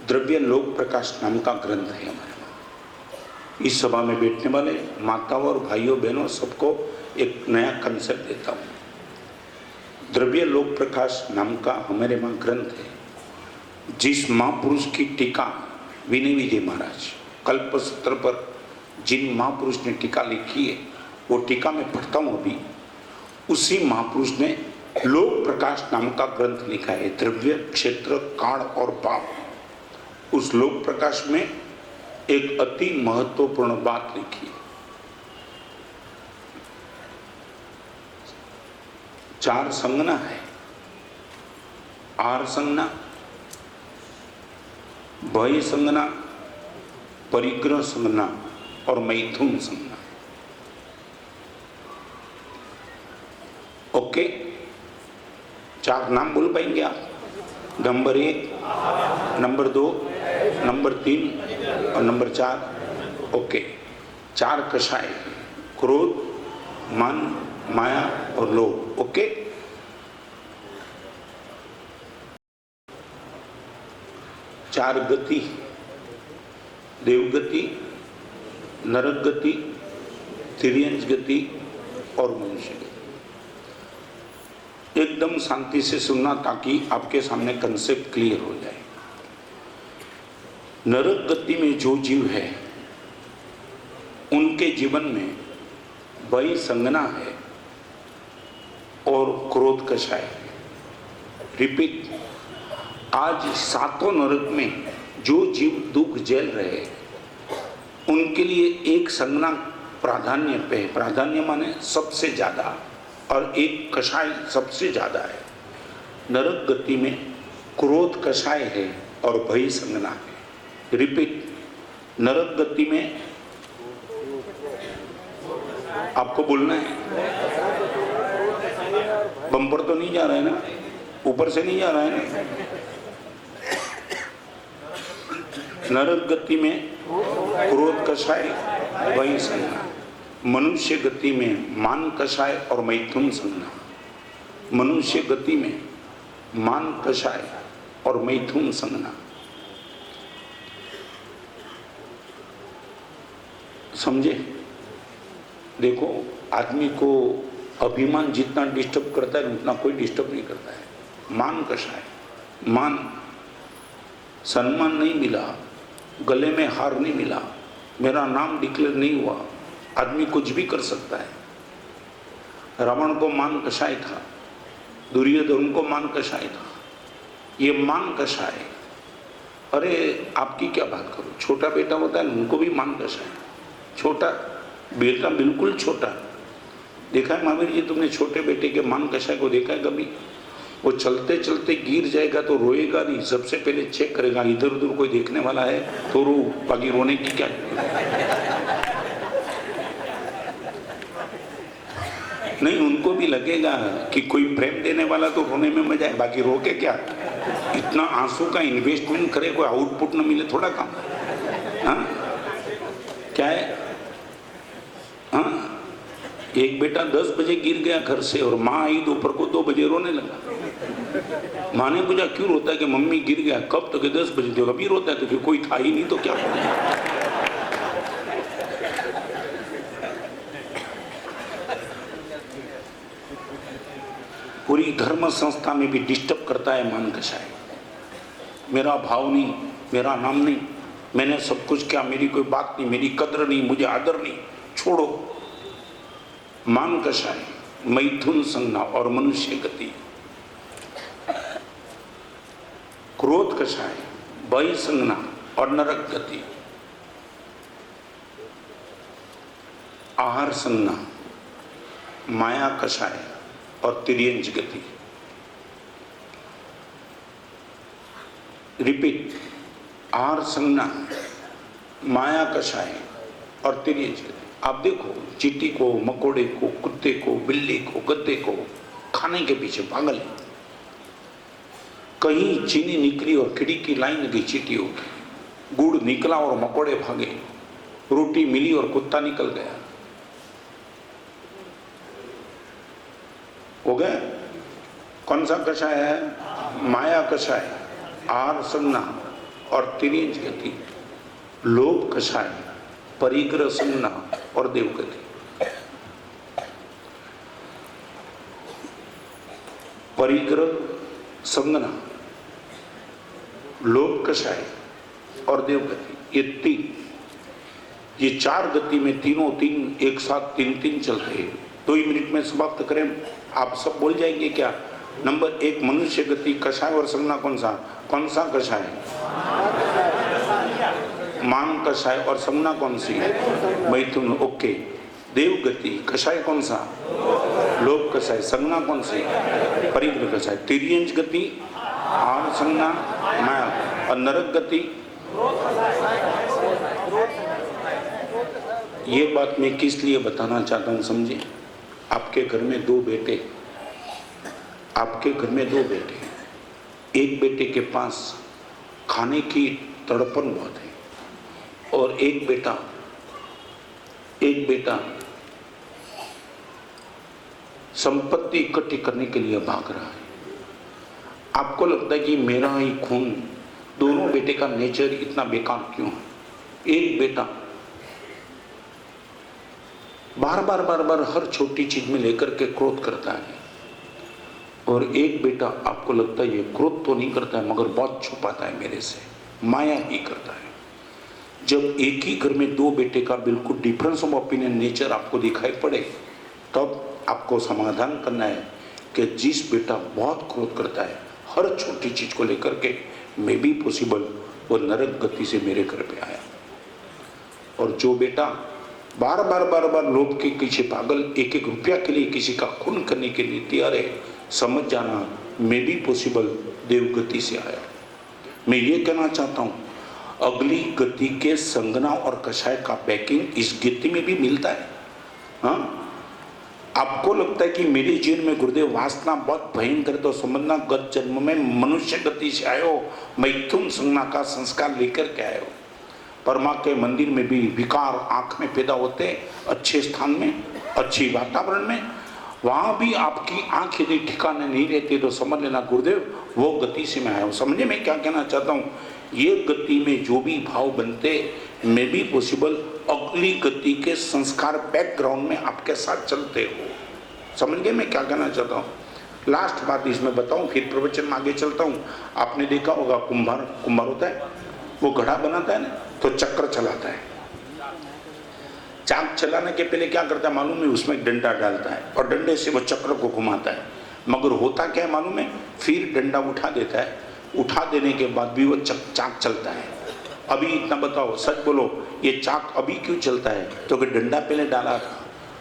Speaker 4: द्रव्य लोक प्रकाश नाम का ग्रंथ है हमारे पास। इस सभा में बैठने वाले माताओं और भाइयों बहनों सबको एक नया कंसेप्ट देता हूं। द्रव्य लोक प्रकाश नाम का हमारे वहां ग्रंथ है, जिस महापुरुष की टीका विनय विजय महाराज कल्पसूत्र पर जिन महापुरुष ने टीका लिखी है, वो टीका मैं पढ़ता हूं अभी। उसी महापुरुष ने लोक प्रकाश नाम का ग्रंथ लिखा है, द्रव्य क्षेत्र काल और पाप। उस लोक प्रकाश में एक अति महत्वपूर्ण बात लिखी है। 4 संज्ञा है, आर संज्ञा, भय संज्ञा, परिग्रह संज्ञा और मैथुन संज्ञा। ओके, 4 नाम बोल पाएंगे आप? नंबर 1, नंबर 2, नंबर 3 और नंबर 4। ओके, 4 कषाय, क्रोध, मन, माया और लोभ। ओके, चार गति, देवगति, नरक गति, तिर्यंच गति और मनुष्य गति। एकदम शांति से सुनना ताकि आपके सामने कंसेप्ट क्लियर हो जाए। नरक गति में जो जीव है उनके जीवन में भय संज्ञा है और क्रोध कषाय है। रिपीट, आज 7 नरक में जो जीव दुख झेल रहे हैं उनके लिए एक संज्ञा प्राधान्य पे है। प्राधान्य माने सबसे ज्यादा, और एक कषाय सबसे ज्यादा है। नरक गति में क्रोध कषाय है और भय संज्ञा है। रिपीट, नरक गति में आपको बोलना है, बम्पर तो नहीं जा रहा है ना, ऊपर से नहीं जा रहा है ना। नरक गति में क्रोध कषाय, भय संज्ञा। मनुष्य गति में मान कषाय और मैथुन संज्ञा। मनुष्य गति में मान कषाय और मैथुन संज्ञा। समझे? देखो, आदमी को अभिमान जितना डिस्टर्ब करता है उतना कोई डिस्टर्ब नहीं करता है। मान कषाय, मान, सम्मान नहीं मिला, गले में हार नहीं मिला, मेरा नाम डिक्लेयर नहीं हुआ, आदमी कुछ भी कर सकता है। रावण को मान कषाय था, दुर्योधन को मान कषाय था, ये मान कषाय। अरे आपकी क्या बात करूं, छोटा बेटा होता है उनको भी मान कषाय। छोटा बेटा, बिल्कुल छोटा। देखा है महावीर जी तुमने छोटे बेटे के मान कषाय को देखा है कभी? वो चलते चलते गिर जाएगा तो रोएगा नहीं, सबसे पहले चेक करेगा इधर उधर कोई देखने वाला है तो रो, बाकी रोने की क्या। नहीं, उनको भी लगेगा कि कोई प्रेम देने वाला तो रोने में मजा है, बाकी रो के क्या। इतना आंसू का इन्वेस्टमेंट करे, कोई आउटपुट न मिले, थोड़ा काम। हाँ क्या है? हाँ, एक बेटा 10 बजे गिर गया घर से और माँ आई दोपहर को 2 बजे रोने लगा। माँ ने पूछा क्यों रोता है? कि मम्मी गिर गया। कब? तो कि 10 बजे। तो अभी रोता है? तो फिर कोई था ही नहीं तो क्या। पूरी धर्म संस्था में भी डिस्टर्ब करता है मान कषाय। मेरा भाव नहीं, मेरा नाम नहीं, मैंने सब कुछ किया, मेरी कोई बात नहीं, मेरी कद्र नहीं, मुझे आदर नहीं, छोड़ो। मान कषाय, मैथुन संज्ञा और मनुष्य गति। क्रोध कषाय, भय संज्ञा और नरक गति। आहार संज्ञा, माया कषाय और तिर्यंच गति। रिपीट, आहार संज्ञा, माया कषाय और तिर्यंच गति। आप देखो, चींटी को, मकोड़े को, कुत्ते को, बिल्ली को, गद्दे को खाने के पीछे पागल है। कहीं चीनी निकली और कीड़ी की लाइन लगी चींटियों की, गुड़ निकला और मकोड़े भागे, रोटी मिली और कुत्ता निकल गया। हो गए? कौन सा कषाय है? माया कषाय, आहार संज्ञा और तिर्यंच गति। लोभ कषाय, परिग्रह संज्ञा और देवगति। परिग्रह संज्ञा, लोभ कषाय और देवगति, ये तीन, ये चार गति में तीनों तीन एक साथ तीन तीन चल रहे हैं। 2 मिनट में समाप्त करें। आप सब बोल जाएंगे क्या? नंबर 1 मनुष्य गति, कषाय और संज्ञा कौन सा? कौन सा कषाय? मान कषाय और संज्ञा कौन सी? मैथुन। ओके। देव गति, कषाय कौन सा? लोभ कषाय, संज्ञा कौन सी? परिग्रह कषाय। तिर्यंच गति, आहार संज्ञा, माया। और नरक गति, ये बात मैं किस लिए बताना चाहता हूं समझिए। आपके घर में 2 बेटे, आपके घर में 2 बेटे, एक बेटे के पास खाने की तड़पन बहुत है और एक बेटा संपत्ति इकट्ठी करने के लिए भाग रहा है। आपको लगता है कि मेरा ही खून, दोनों बेटे का नेचर इतना बेकार क्यों है? एक बेटा बार बार हर छोटी चीज में लेकर के क्रोध करता है और एक बेटा आपको लगता है ये क्रोध तो नहीं करता है मगर बहुत छुपाता है मेरे से, माया ही करता है। जब एक ही घर में 2 बेटे का बिल्कुल डिफरेंस ऑफ ओपिनियन नेचर आपको दिखाई पड़े तब आपको समाधान करना है कि जिस बेटा बहुत क्रोध करता है हर छोटी चीज को लेकर के, मे बी पॉसिबल वो नरक गति से मेरे घर पे आया। और जो बेटा बार बार लोभ के पीछे पागल, एक एक रुपया के लिए किसी का खून करने के लिए तैयार है, समझ जाना मे बी पॉसिबल देवगति से आया। मैं ये कहना चाहता हूँ अगली गति के संज्ञा और कषाय का बैकिंग इस गति में भी मिलता है। हाँ, आपको लगता है कि मेरे जीवन में गुरुदेव वासना बहुत भयंकर, तो समझना गत जन्म में मनुष्य गति से आए हो, मैथुन संज्ञा का संस्कार लेकर के आए हो। परमा के मंदिर में भी विकार आंख में पैदा होते, अच्छे स्थान में, अच्छी वातावरण में, वहां भी आपकी आंख यदि ठिकाने नहीं रहती तो समझ लेना गुरुदेव वो गति से मैं आया हूं। समझे मैं क्या कहना चाहता हूं? ये गति में जो भी भाव बनते मे बी पॉसिबल अगली गति के संस्कार बैकग्राउंड में आपके साथ चलते हो। समझ गए मैं क्या कहना चाहता हूँ? लास्ट बात इसमें बताऊं फिर प्रवचन में आगे चलता हूँ। आपने देखा होगा कुम्हार होता है, वो घड़ा बनाता है ना तो चक्र चलाता है। चाक चलाने के पहले क्या करता है मालूम है? उसमें एक डंडा डालता है और डंडे से वो चक्र को घुमाता है, मगर होता क्या है मालूम है? फिर डंडा उठा देता है, उठा देने के बाद भी वो चाक चलता है। अभी इतना बताओ, सच बोलो, ये चाक अभी क्यों चलता है? तो कि डंडा पहले डाला था,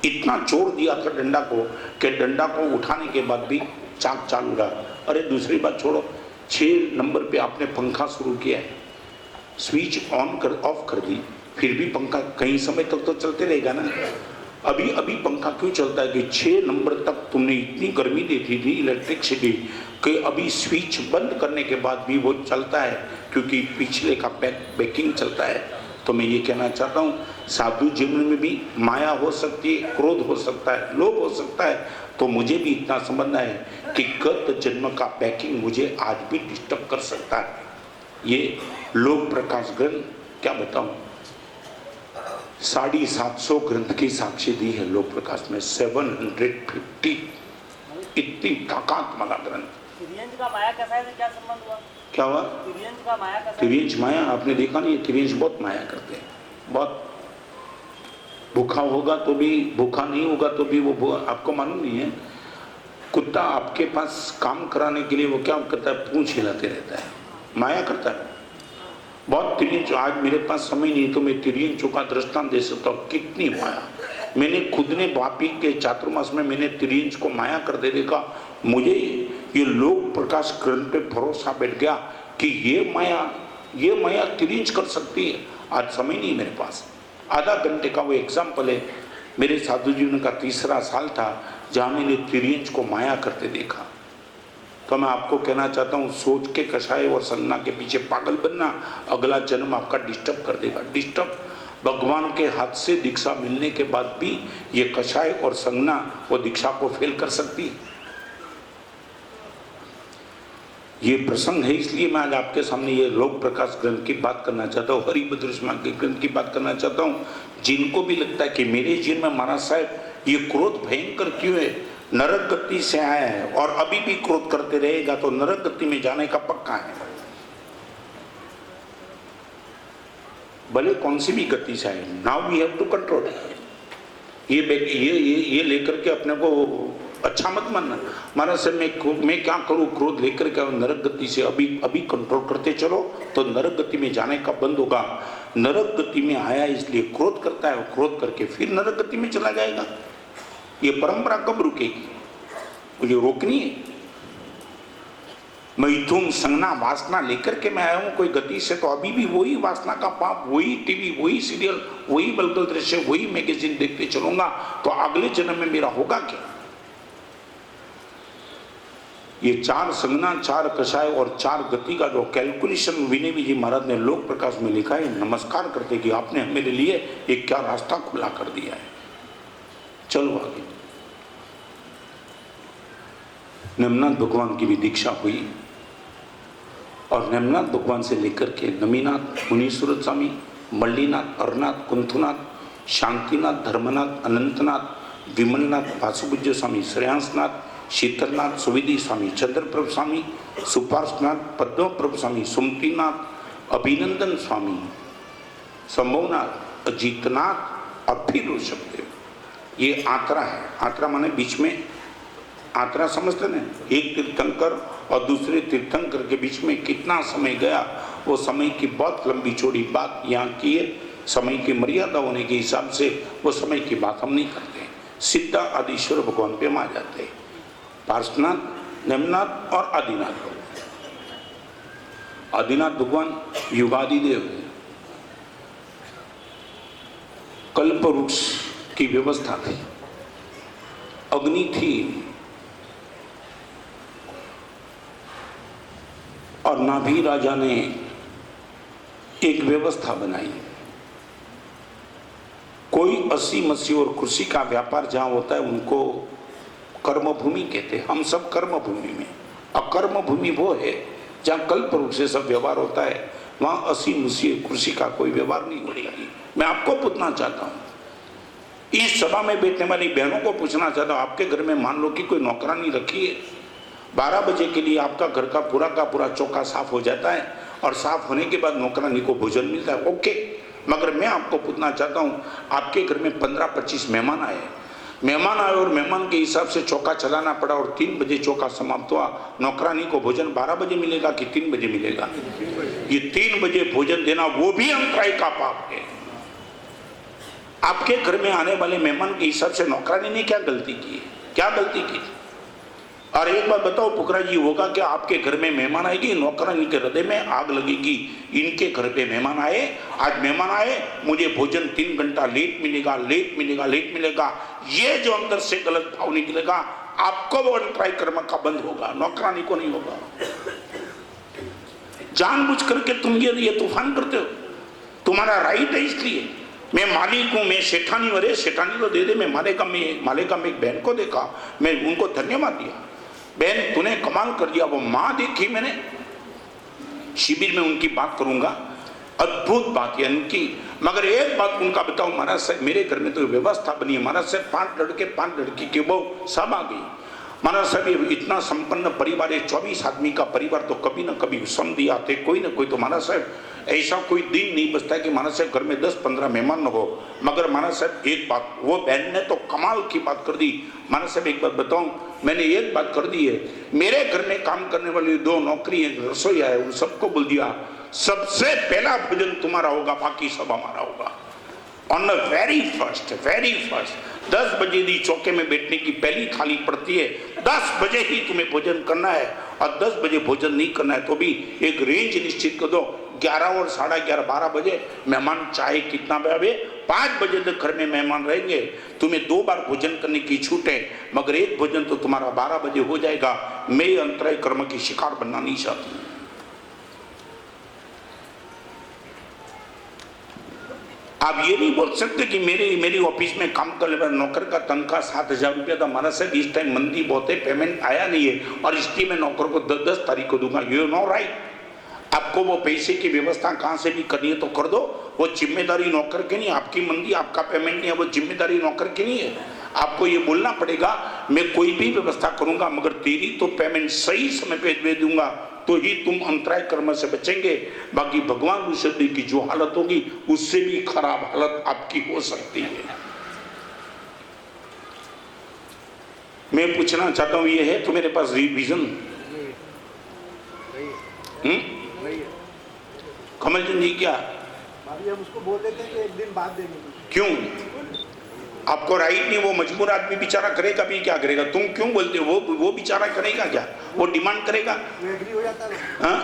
Speaker 4: इतना जोर दिया था डंडा को कि डंडा को उठाने के बाद भी चाक चालू रहा। अरे दूसरी बात छोड़ो, 6 नंबर पे आपने पंखा शुरू किया है, स्विच ऑफ कर दी, फिर भी पंखा कहीं समय तक तो चलते रहेगा ना। अभी पंखा क्यों चलता है कि 6 नंबर तक तुमने इतनी गर्मी देती थी इलेक्ट्रिसिटी कि अभी स्विच बंद करने के बाद भी वो चलता है, क्योंकि पिछले का बैकिंग चलता है। तो मैं ये कहना चाहता हूँ साधु जीवन में भी माया हो सकती है, क्रोध हो सकता है, लोभ हो सकता है। तो मुझे भी इतना समझना है कि गत जन्म का बैकिंग मुझे आज भी डिस्टर्ब कर सकता है। ये लोक प्रकाश ग्रंथ क्या बताऊं, 750 ग्रंथ की साक्षी दी है लोक प्रकाश में, 750, इतनी ताकत वाला ग्रंथ।
Speaker 5: तिर्यंच का माया कषाय से क्या संबंध हुआ?
Speaker 4: क्या हुआ?
Speaker 5: तिर्यंच का माया कषाय।
Speaker 4: तिर्यंच माया आपने देखा नहीं? तिर्यंच बहुत माया करते हैं, बहुत। भूखा होगा तो भी, भूखा नहीं होगा तो भी वो आपको मालूम नहीं है? कुत्ता आपके पास काम कराने के लिए वो क्या करता है? पूंछ हिलाते रहता है, माया करता है बहुत। तिर्यंच, आज मेरे पास समय नहीं तो मैं तिर्यंचों का दृष्टांत दे सकता हूँ, कितनी माया। मैंने खुद ने वापी के चातुर्मास में मैंने तिर्यंच को माया कर दे देखा। मुझे ये लोक प्रकाश ग्रंथ पे भरोसा बैठ गया कि ये माया तिर्यंच कर सकती है। आज समय नहीं मेरे पास, आधा घंटे का वो एग्जाम्पल है। मेरे साधु जीवन का 3रा साल था जहाँ मैंने तिर्यंच को माया करते देखा। तो मैं आपको कहना चाहता हूँ, सोच के कषाय और संज्ञा के पीछे पागल बनना अगला जन्म आपका डिस्टर्ब कर देगा। डिस्टर्ब भगवान के हाथ से दीक्षा मिलने के बाद भी ये कषाय और संज्ञा वो दीक्षा को फेल कर सकती है। ये प्रसंग है, इसलिए मैं आज आपके सामने ये लोक प्रकाश ग्रंथ की बात करना चाहता हूँ, हरिभद्र स्मारक के ग्रंथ की बात करना चाहता हूँ। जिनको भी लगता है कि मेरे जीवन में महाराज साहब ये क्रोध भयंकर क्यों है, नरक गति से आया है और अभी भी क्रोध करते रहेगा तो नरक गति में जाने का पक्का है, भले कौन सी भी गति से आए। Now we have to control. ये लेकर के अपने को अच्छा मत मानना, महाराज से मैं क्या करूं, क्रोध लेकर के नरक गति से अभी कंट्रोल करते चलो तो नरक गति में जाने का बंद होगा। नरक गति में आया इसलिए क्रोध करता है, क्रोध करके फिर नरक गति में चला जाएगा। ये परंपरा कब रुकेगी, मुझे रोकनी है। मैथुन संज्ञा वासना लेकर के मैं आया हूं कोई गति से, तो अभी भी वही वासना का पाप, वही टीवी, वही सीरियल, वही बलगल दृश्य, वही मैगजीन देखते चलूंगा तो अगले जन्म में मेरा होगा क्या। ये 4 संज्ञा, 4 कषाय और 4 गति का जो कैलकुलेशन विनय जी महाराज ने लोक प्रकाश में लिखा है, नमस्कार करते कि आपने मेरे लिए एक क्या रास्ता खुला कर दिया है। चलो आगे। नेमनाथ भगवान की भी दीक्षा हुई और नेमनाथ भगवान से लेकर के नमीनाथ, मुनीश्वर स्वामी, मल्लीनाथ, अरनाथ, कुंथुनाथ, शांतिनाथ, धर्मनाथ, अनंतनाथ, विमलनाथ, वासुपूज्य स्वामी, श्रेयांसनाथ, शीतलनाथ, सुविधि स्वामी, चंद्रप्रभ स्वामी, सुपार्शनाथ, पद्मप्रभ स्वामी, सुमतीनाथ, अभिनंदन स्वामी, संभवनाथ, अजीतनाथ और फिर ऋषभदेव। ये आंतरा है। आंतरा माने बीच में, आंतरा समझते ना, एक तीर्थंकर और दूसरे तीर्थंकर के बीच में कितना समय गया, वो समय की बहुत लंबी चौड़ी बात यहाँ की है। समय की मर्यादा होने के हिसाब से वो समय की बात हम नहीं करते, सीधा आदिश्वर भगवान पे हम आ जाते हैं। पार्श्वनाथ, नेमनाथ और आदिनाथ। आदिनाथ भगवान युगादि देव है। कल्प वृक्ष की व्यवस्था थी, अग्नि थी और नाभि राजा ने एक व्यवस्था बनाई। कोई 80-80 और कृषि का व्यापार जहां होता है उनको कर्मभूमि कहते हैं। हम सब कर्मभूमि में, अकर्म भूमि वो है जहाँ कल्प वृक्ष से सब व्यवहार होता है, वहाँ 80-80 कृषि का कोई व्यवहार नहीं होगा। मैं आपको पूछना चाहता हूँ, इस सभा में बैठने वाली बहनों को पूछना चाहता हूँ, आपके घर में मान लो कि कोई नौकरानी रखी है, 12 बजे के लिए आपका घर का पूरा चौका साफ हो जाता है और साफ होने के बाद नौकरानी को भोजन मिलता है, ओके। मगर मैं आपको पूछना चाहता हूँ, आपके घर में 15-25 मेहमान आए और मेहमान के हिसाब से चौका चलाना पड़ा और 3 बजे चौका समाप्त हुआ, नौकरानी को भोजन 12 बजे मिलेगा कि 3 बजे मिलेगा? ये 3 बजे भोजन देना वो भी अंतराय का पाप है। आपके घर में आने वाले मेहमान के हिसाब से नौकरानी ने क्या गलती की, क्या गलती की? और एक बात बताओ पुखरा जी, होगा क्या आपके घर में मेहमान आएगी, नौकरानी के हृदय में आग लगेगी, इनके घर पे मेहमान आए, आज मेहमान आए, मुझे भोजन 3 घंटा लेट मिलेगा। ये जो अंदर से गलत भाव निकलेगा, आपको वो अंतराय कर्म का बंद होगा, नौकरानी को नहीं होगा। जानबूझ करके तुम ये तूफान करते हो, तुम्हारा राइट है। इसलिए मैं मालिक हूं, मैं सेठानी, अरे सेठानी तो दे दे। मैं मालेका में एक बहन को देखा, मैं उनको धन्यवाद दिया, बहन तूने कमाल कर दिया। वो माँ देखी मैंने, शिविर में उनकी बात करूंगा, अद्भुत बात है उनकी। मगर एक बात उनका बताओ महाराज साहब, मेरे घर में तो व्यवस्था बनी है महाराज साहब, 5 लड़के 5 लड़की के वो सब आ गई महाराज साहब। ये इतना संपन्न परिवार है, 24 आदमी का परिवार, तो कभी ना कभी समधी आते कोई ना कोई। तो महाराज साहब ऐसा कोई दिन नहीं बचता कि महाराज साहब घर में 10-15 मेहमान न हो। मगर महाराज साहब एक बात, वो बहन ने तो कमाल की बात कर दी। महाराज साहब एक बात बताऊं, मैंने एक बात कर दी है, मेरे घर में काम करने वाली 2 नौकरी है, रसोईया है, उन सबको बोल दिया सबसे पहला भोजन तुम्हारा होगा, बाकी सब हमारा होगा। ऑन द वेरी फर्स्ट 10 बजे दी चौके में बैठने की पहली थाली पड़ती है, 10 बजे ही तुम्हें भोजन करना है। और 10 बजे भोजन नहीं करना है तो भी एक रेंज निश्चित कर दो, 11 और 11:30 12 बजे मेहमान चाहे कितना बजे, 5 बजे तक घर में मेहमान रहेंगे, तुम्हें 2 बार भोजन करने की छूट है, मगर एक भोजन तो तुम्हारा 12 बजे हो जाएगा। मैं अंतराय कर्म की शिकार बनना नहीं चाहती। आप ये नहीं बोल सकते कि मेरी ऑफिस में काम करने वाले नौकर का तनख्वाह 7,000 रुपया था, हमारा सर इस टाइम मंदी बहुत है, पेमेंट आया नहीं है और इसकी मैं नौकर को 10 तारीख को दूंगा। You know right. आपको वो पैसे की व्यवस्था कहाँ से भी करनी है तो कर दो, वो जिम्मेदारी नौकर की नहीं, आपकी मंदी आपका पेमेंट नहीं है, वो जिम्मेदारी नौकर की नहीं है। आपको ये बोलना पड़ेगा मैं कोई भी व्यवस्था करूंगा मगर तेरी तो पेमेंट सही समय पे दे दूंगा तो ही तुम अंतराय कर्म से बचेंगे, बाकी भगवान ऋषभ की जो हालत होगी उससे भी खराब हालत आपकी हो सकती है। मैं पूछना चाहता हूं ये है तो मेरे पास रिवीजन कमल जी क्या
Speaker 6: अभी हम उसको बोल देते हैं कि एक दिन बाद देंगे।
Speaker 4: क्यों? आपको राइट नहीं, वो मजबूर आदमी बेचारा करेगा भी क्या करेगा, तुम क्यों बोलते हो? वो बेचारा करेगा क्या, वो डिमांड करेगा?
Speaker 6: वो एग्री हो जाता है।
Speaker 4: हाँ,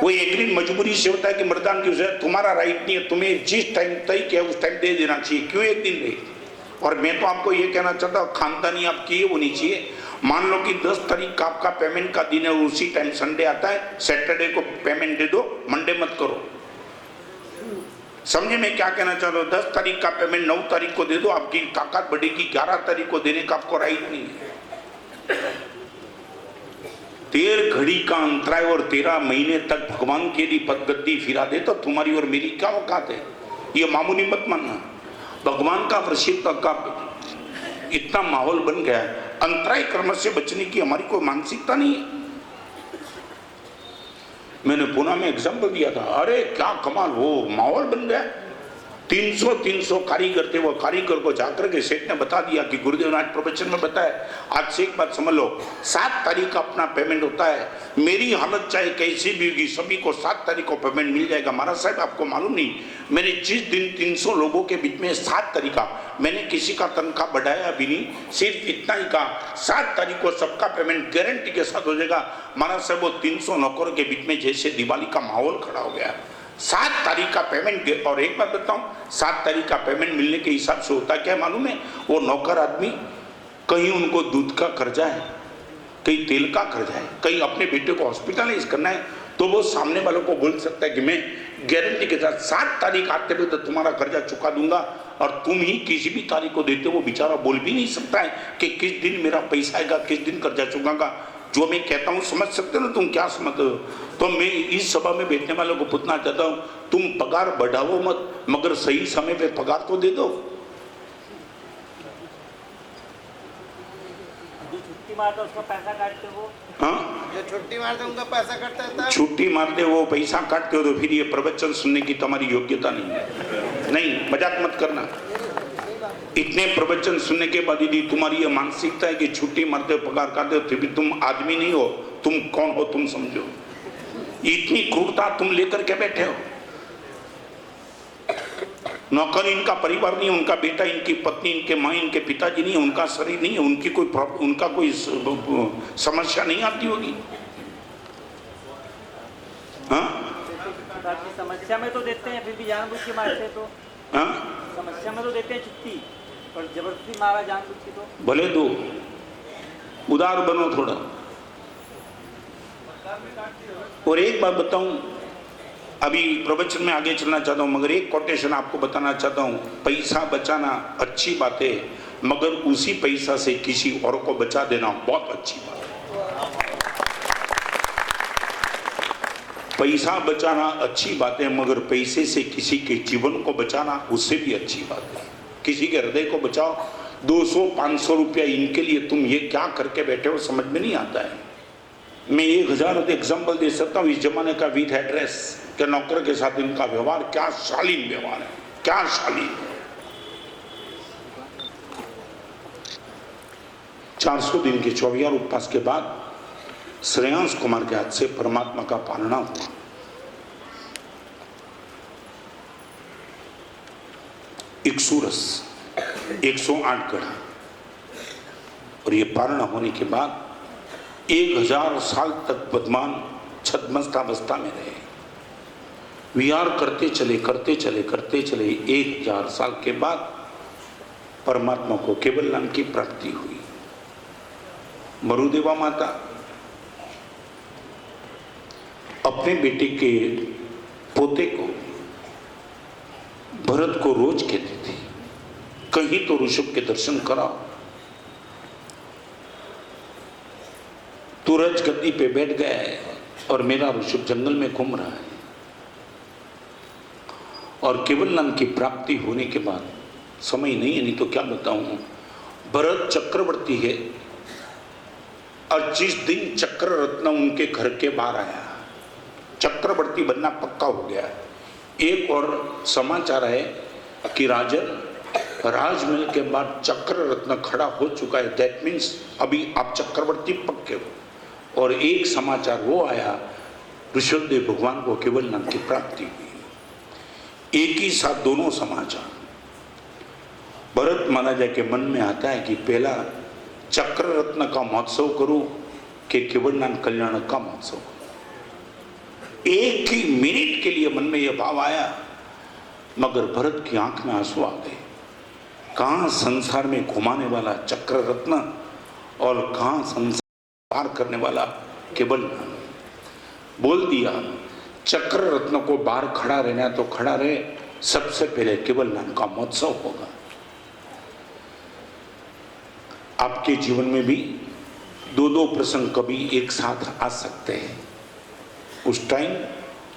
Speaker 4: वो एग्री मजबूरी से होता है कि मर्दान की वजह तुम्हारा राइट नहीं है, तुम्हें जिस टाइम तय किया उस टाइम दे देना चाहिए, क्यों एक दिन दे? और मैं तो आपको ये कहना चाहता हूँ खानदानी आपकी ये होनी चाहिए। मान लो कि 10 तारीख का आपका पेमेंट का दिन है और उसी टाइम संडे आता है, सैटरडे को पेमेंट दे दो, मंडे मत करो। समझे मैं क्या कहना चाह रहा हूँ? 10 तारीख का पेमेंट 9 तारीख को दे दो, आपकी ताकत बढ़ेगी। 11 तारीख को देने का आपको राइट नहीं है। 13 घड़ी का अंतराय और 13 महीने तक भगवान के लिए पदगद्दी फिरा दे तो तुम्हारी और मेरी क्या औकात है? ये मामूली मत मानना। भगवान का प्रसिद्ध का इतना माहौल बन गया है, अंतराय कर्म से बचने की हमारी कोई मानसिकता नहीं है। मैंने पुणे में एग्जाम्पल दिया था, अरे क्या कमाल, वो माहौल बन गया। 300 कारीगर थे, वो कारीगर को जाकर के सेठ ने बता दिया कि गुरुदेव ने आज प्रवचन में बताया, आज से एक बात समझ लो, 7 तारीख का अपना पेमेंट होता है, मेरी हालत चाहे कैसी भी होगी सभी को 7 तारीख को पेमेंट मिल जाएगा। महाराज साहब आपको मालूम नहीं, मैंने जिस दिन 300 लोगों के बीच में 7 तारीख का, मैंने किसी का तनख्वाह बढ़ाया भी नहीं, सिर्फ इतना ही कहा 7 तारीख को सबका पेमेंट गारंटी के साथ हो जाएगा। महाराज साहब वो 300 नौकरों के बीच में जैसे दिवाली का माहौल खड़ा हो गया। 7 तारीख का पेमेंट, और एक बात बताऊं, 7 तारीख का पेमेंट मिलने के हिसाब से होता क्या मालूम है? वो नौकर आदमी कहीं उनको दूध का कर्जा है, कहीं तेल का कर्जा है, कहीं अपने बेटे को हॉस्पिटलाइज करना है, तो वो सामने वालों को बोल सकता है कि मैं गारंटी के साथ 7 तारीख आते हुए तो तुम्हारा कर्जा चुका दूंगा, और तुम ही किसी भी तारीख को देते हो। वो बेचारा बोल भी नहीं सकता है कि किस दिन मेरा पैसा आएगा, किस दिन कर्जा चुकाऊंगा। जो मैं कहता हूँ समझ सकते हो ना, तुम क्या समझते हो? तो मैं इस सभा में बैठने वालों को पूछना चाहता हूँ, तुम पगार बढ़ाओ मत, मगर सही समय पे पगार तो दे दो।
Speaker 5: जो छुट्टी मारता है उसका पैसा काटते हो?
Speaker 4: हाँ,
Speaker 6: जो छुट्टी मारते उनका पैसा कटता है।
Speaker 4: छुट्टी मारते हो पैसा काटते हो तो फिर ये प्रवचन सुनने की तुम्हारी योग्यता नहीं है। नहीं, मजाक मत करना। इतने प्रवचन सुनने के बाद यदि तुम्हारी ये मानसिकता है कि छुट्टी मारते हो पगार काटते हो, तो भी तुम आदमी नहीं हो, तुम कौन हो तुम समझो। इतनी क्रूरता तुम लेकर के बैठे हो। नौकर इनका परिवार नहीं है, उनका बेटा, इनकी पत्नी, इनके माँ, इनके पिताजी नहीं है, उनका शरीर नहीं है, उनका कोई समस्या नहीं आती होगी। हाँ,
Speaker 5: समस्या में तो देते हैं, फिर भी जानबूझ के मारते तो।
Speaker 4: हाँ,
Speaker 5: समस्या में तो देते हैं छुट्टी, पर जबरदस्ती मारा जानबूझ के तो।
Speaker 4: भले दो, उदार बनो थोड़ा। और एक बात बताऊं, अभी प्रवचन में आगे चलना चाहता हूं, मगर एक कोटेशन आपको बताना चाहता हूं। पैसा बचाना अच्छी बात है, मगर उसी पैसा से किसी और को बचा देना बहुत अच्छी बात है। पैसा बचाना अच्छी बात है, मगर पैसे से किसी के जीवन को बचाना उससे भी अच्छी बात है। किसी के हृदय को बचाओ। 200-500 रुपया इनके लिए तुम ये क्या करके बैठे हो समझ में नहीं आता है। मैं 1000 एग्जाम्पल दे सकता हूँ इस जमाने का विद एड्रेस के नौकर के साथ इनका व्यवहार क्या शालीन व्यवहार है, क्या शालीन। 400 दिन के 24 उपवास के बाद श्रेयांश कुमार के हाथ से परमात्मा का पालना हुआ। एक सूरस 108 गढ़ा, और ये पालना होने के बाद 1000 साल तक बदमान छद्मस्त अवस्था में रहे। विहार करते चले 1000 साल के बाद परमात्मा को केवल नाम की प्राप्ति हुई। मरुदेवा माता अपने बेटे के पोते को भरत को रोज कहती थी कहीं तो ऋषभ के दर्शन कराओ। तू रज गद्दी पे बैठ गया है और मेरा ऋषभ जंगल में घूम रहा है। और केवल नाम की प्राप्ति होने के बाद समय नहीं है, नहीं तो क्या बताऊं, भरत चक्रवर्ती है और जिस दिन चक्र रत्न उनके घर के बाहर आया चक्रवर्ती बनना पक्का हो गया। एक और समाचार है कि राजन राजमहल के बाद चक्र रत्न खड़ा हो चुका है, दैट मीन्स अभी आप चक्रवर्ती पक्के हो। और एक समाचार वो आया ऋषभदेव भगवान को केवल नाम की प्राप्ति हुई। एक ही साथ दोनों समाचार। भरत महाराजा के मन में आता है कि पहला चक्र रत्न का महोत्सव करूं कि केवल नाम कल्याण का महोत्सव करूं। एक ही मिनट के लिए मन में यह भाव आया, मगर भरत की आंख में आंसू आ गए। कहां संसार में घुमाने वाला चक्र रत्न और कहां संसार पार करने वाला केवल नाम। बोल दिया चक्र रत्न को बाहर खड़ा रहना तो खड़ा रहे, सबसे पहले केवल नाम का महोत्सव होगा। आपके जीवन में भी दो दो प्रसंग कभी एक साथ आ सकते हैं। उस टाइम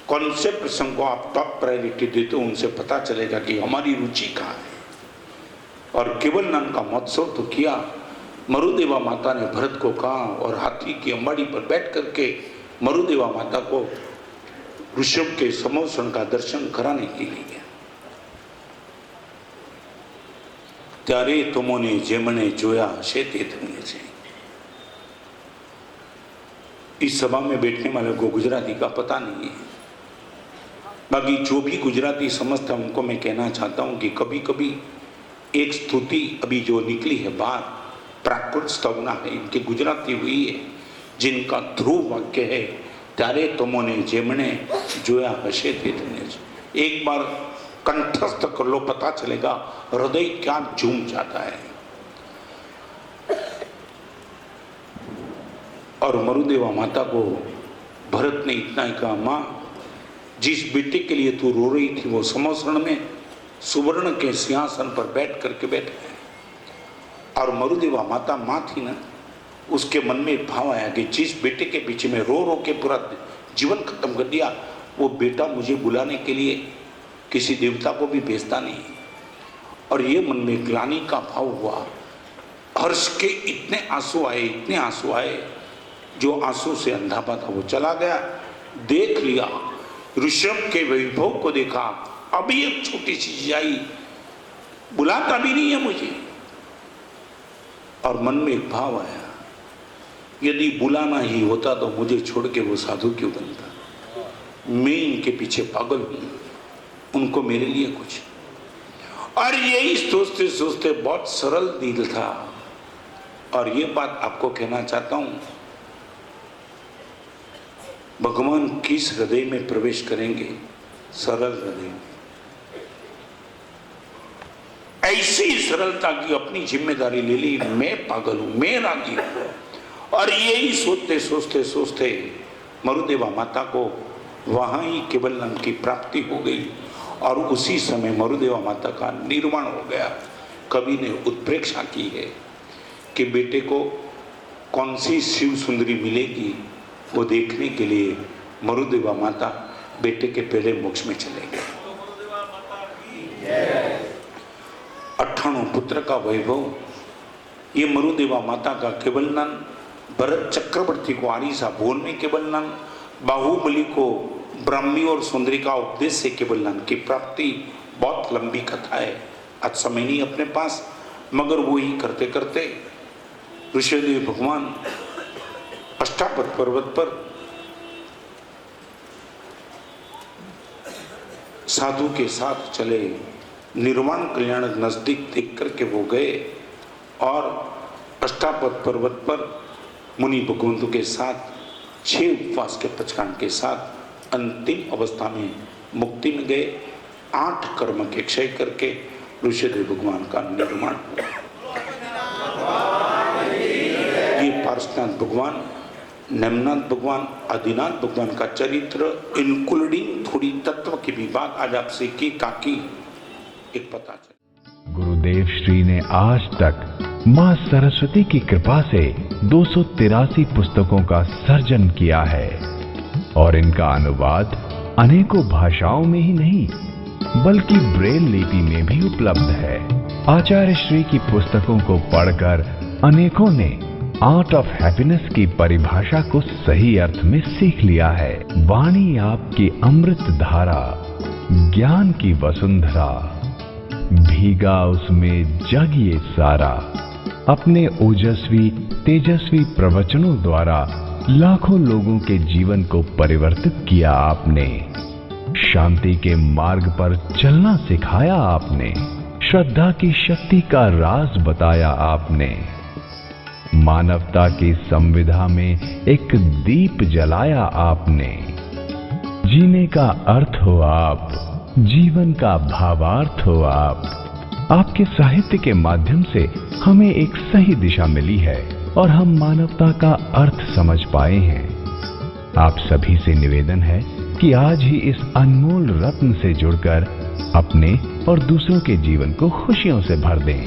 Speaker 4: कौन से प्रसंग को आप टॉप प्रायोरिटी देते हो उनसे पता चलेगा कि हमारी रुचि कहाँ है। और केवल नाम का महोत्सव तो किया। मरुदेवा माता ने भरत को कहा और हाथी की अंबाड़ी पर बैठ करके मरुदेवा माता को ऋषभ के समोषण का दर्शन कराने के लिए गया। त्यारे तुमोने जेमने जोया शे ते धन्य छे। इस सभा में बैठने वाले को गुजराती का पता नहीं है, बाकी जो भी गुजराती समझता है उनको मैं कहना चाहता हूं कि कभी कभी एक स्तुति अभी जो निकली है बाहर प्राकृत स्तवना है, इनकी गुजराती हुई है, जिनका ध्रुव वाक्य है त्यारे तुमोने जेमने जोया हशे ते धन्य छे। एक बार कंठस्थ कर लो, पता चलेगा हृदय क्या झूम जाता है। और मरुदेवा माता को भरत ने इतना ही कहा, मां जिस बेटे के लिए तू रो रही थी वो समोसरण में सुवर्ण के सिंहासन पर बैठ करके बैठ गए। और मरुदेवा माता मां थी ना, उसके मन में एक भाव आया कि जिस बेटे के पीछे में रो रो के पूरा जीवन खत्म कर दिया, वो बेटा मुझे बुलाने के लिए किसी देवता को भी भेजता नहीं। और ये मन में ग्लानि का भाव हुआ। हर्ष के इतने आंसू आए, इतने आंसू आए, जो आंसू से अंधापा था वो चला गया। देख लिया ऋषभ के वैभव को देखा, अभी एक छोटी सी चीज आई, बुलाता भी नहीं है मुझे। और मन में एक भाव आया, यदि बुलाना ही होता तो मुझे छोड़ के वो साधु क्यों बनता। मैं इनके पीछे पागल हूं, उनको मेरे लिए कुछ। और यही सोचते सोचते बहुत सरल दिल था। और ये बात आपको कहना चाहता हूं, भगवान किस हृदय में प्रवेश करेंगे? सरल हृदय में। ऐसी सरलता की अपनी जिम्मेदारी ले ली, मैं पागल हूं, मैं रागी हूं। और यही सोचते सोचते सोचते मरुदेवा माता को वहां ही केवल नाम की प्राप्ति हो गई। और उसी समय मरुदेवा माता का निर्माण हो गया। कवि ने उत्प्रेक्षा की है कि बेटे को कौन सी शिव सुंदरी मिलेगी, वो देखने के लिए मरुदेवा माता बेटे के पहले मोक्ष में चले गए। 98 पुत्र का वैभव, ये मरुदेवा माता का केवल नाम, भरत चक्रवर्ती को आरिसा भुवन में केवल नाम, बाहुबली को ब्राह्मी और सुंदरी का उपदेश से केवल नाम की प्राप्ति। बहुत लंबी कथा है, आज समय नहीं अपने पास, मगर वो ही करते करते ऋषभदेव भगवान अष्टापद पर्वत पर साधु के साथ चले। निर्वाण कल्याण नजदीक देख करके वो गए और अष्टापद पर्वत पर मुनि भगवंतों के साथ 6 उपवास के पचकांड के साथ अंतिम अवस्था में मुक्ति में गए। 8 कर्म के क्षय करके ऋषभदेव भगवान का निर्माण हुआ। ये पार्श्वनाथ भगवान, नेमनाथ भगवान, आदिनाथ भगवान का चरित्र, इंक्लूडिंग थोड़ी तत्व की भी बात आज आपसे की, ताकि एक पता चला।
Speaker 3: गुरुदेव श्री ने आज तक मां सरस्वती की कृपा से 283 पुस्तकों का सर्जन किया है और इनका अनुवाद अनेकों भाषाओं में ही नहीं बल्कि ब्रेल लिपि में भी उपलब्ध है। आचार्य श्री की पुस्तकों को पढ़कर अनेकों ने आर्ट ऑफ हैप्पीनेस की परिभाषा को सही अर्थ में सीख लिया है। वाणी आपकी अमृत धारा, ज्ञान की वसुंधरा, भीगा उसमें जग ये सारा। अपने ओजस्वी तेजस्वी प्रवचनों द्वारा लाखों लोगों के जीवन को परिवर्तित किया आपने। शांति के मार्ग पर चलना सिखाया आपने। श्रद्धा की शक्ति का राज बताया आपने। मानवता की संविधा में एक दीप जलाया आपने। जीने का अर्थ हो आप, जीवन का भावार्थ हो आप। आपके साहित्य के माध्यम से हमें एक सही दिशा मिली है और हम मानवता का अर्थ समझ पाए हैं। आप सभी से निवेदन है कि आज ही इस अनमोल रत्न से जुड़कर अपने और दूसरों के जीवन को खुशियों से भर दें।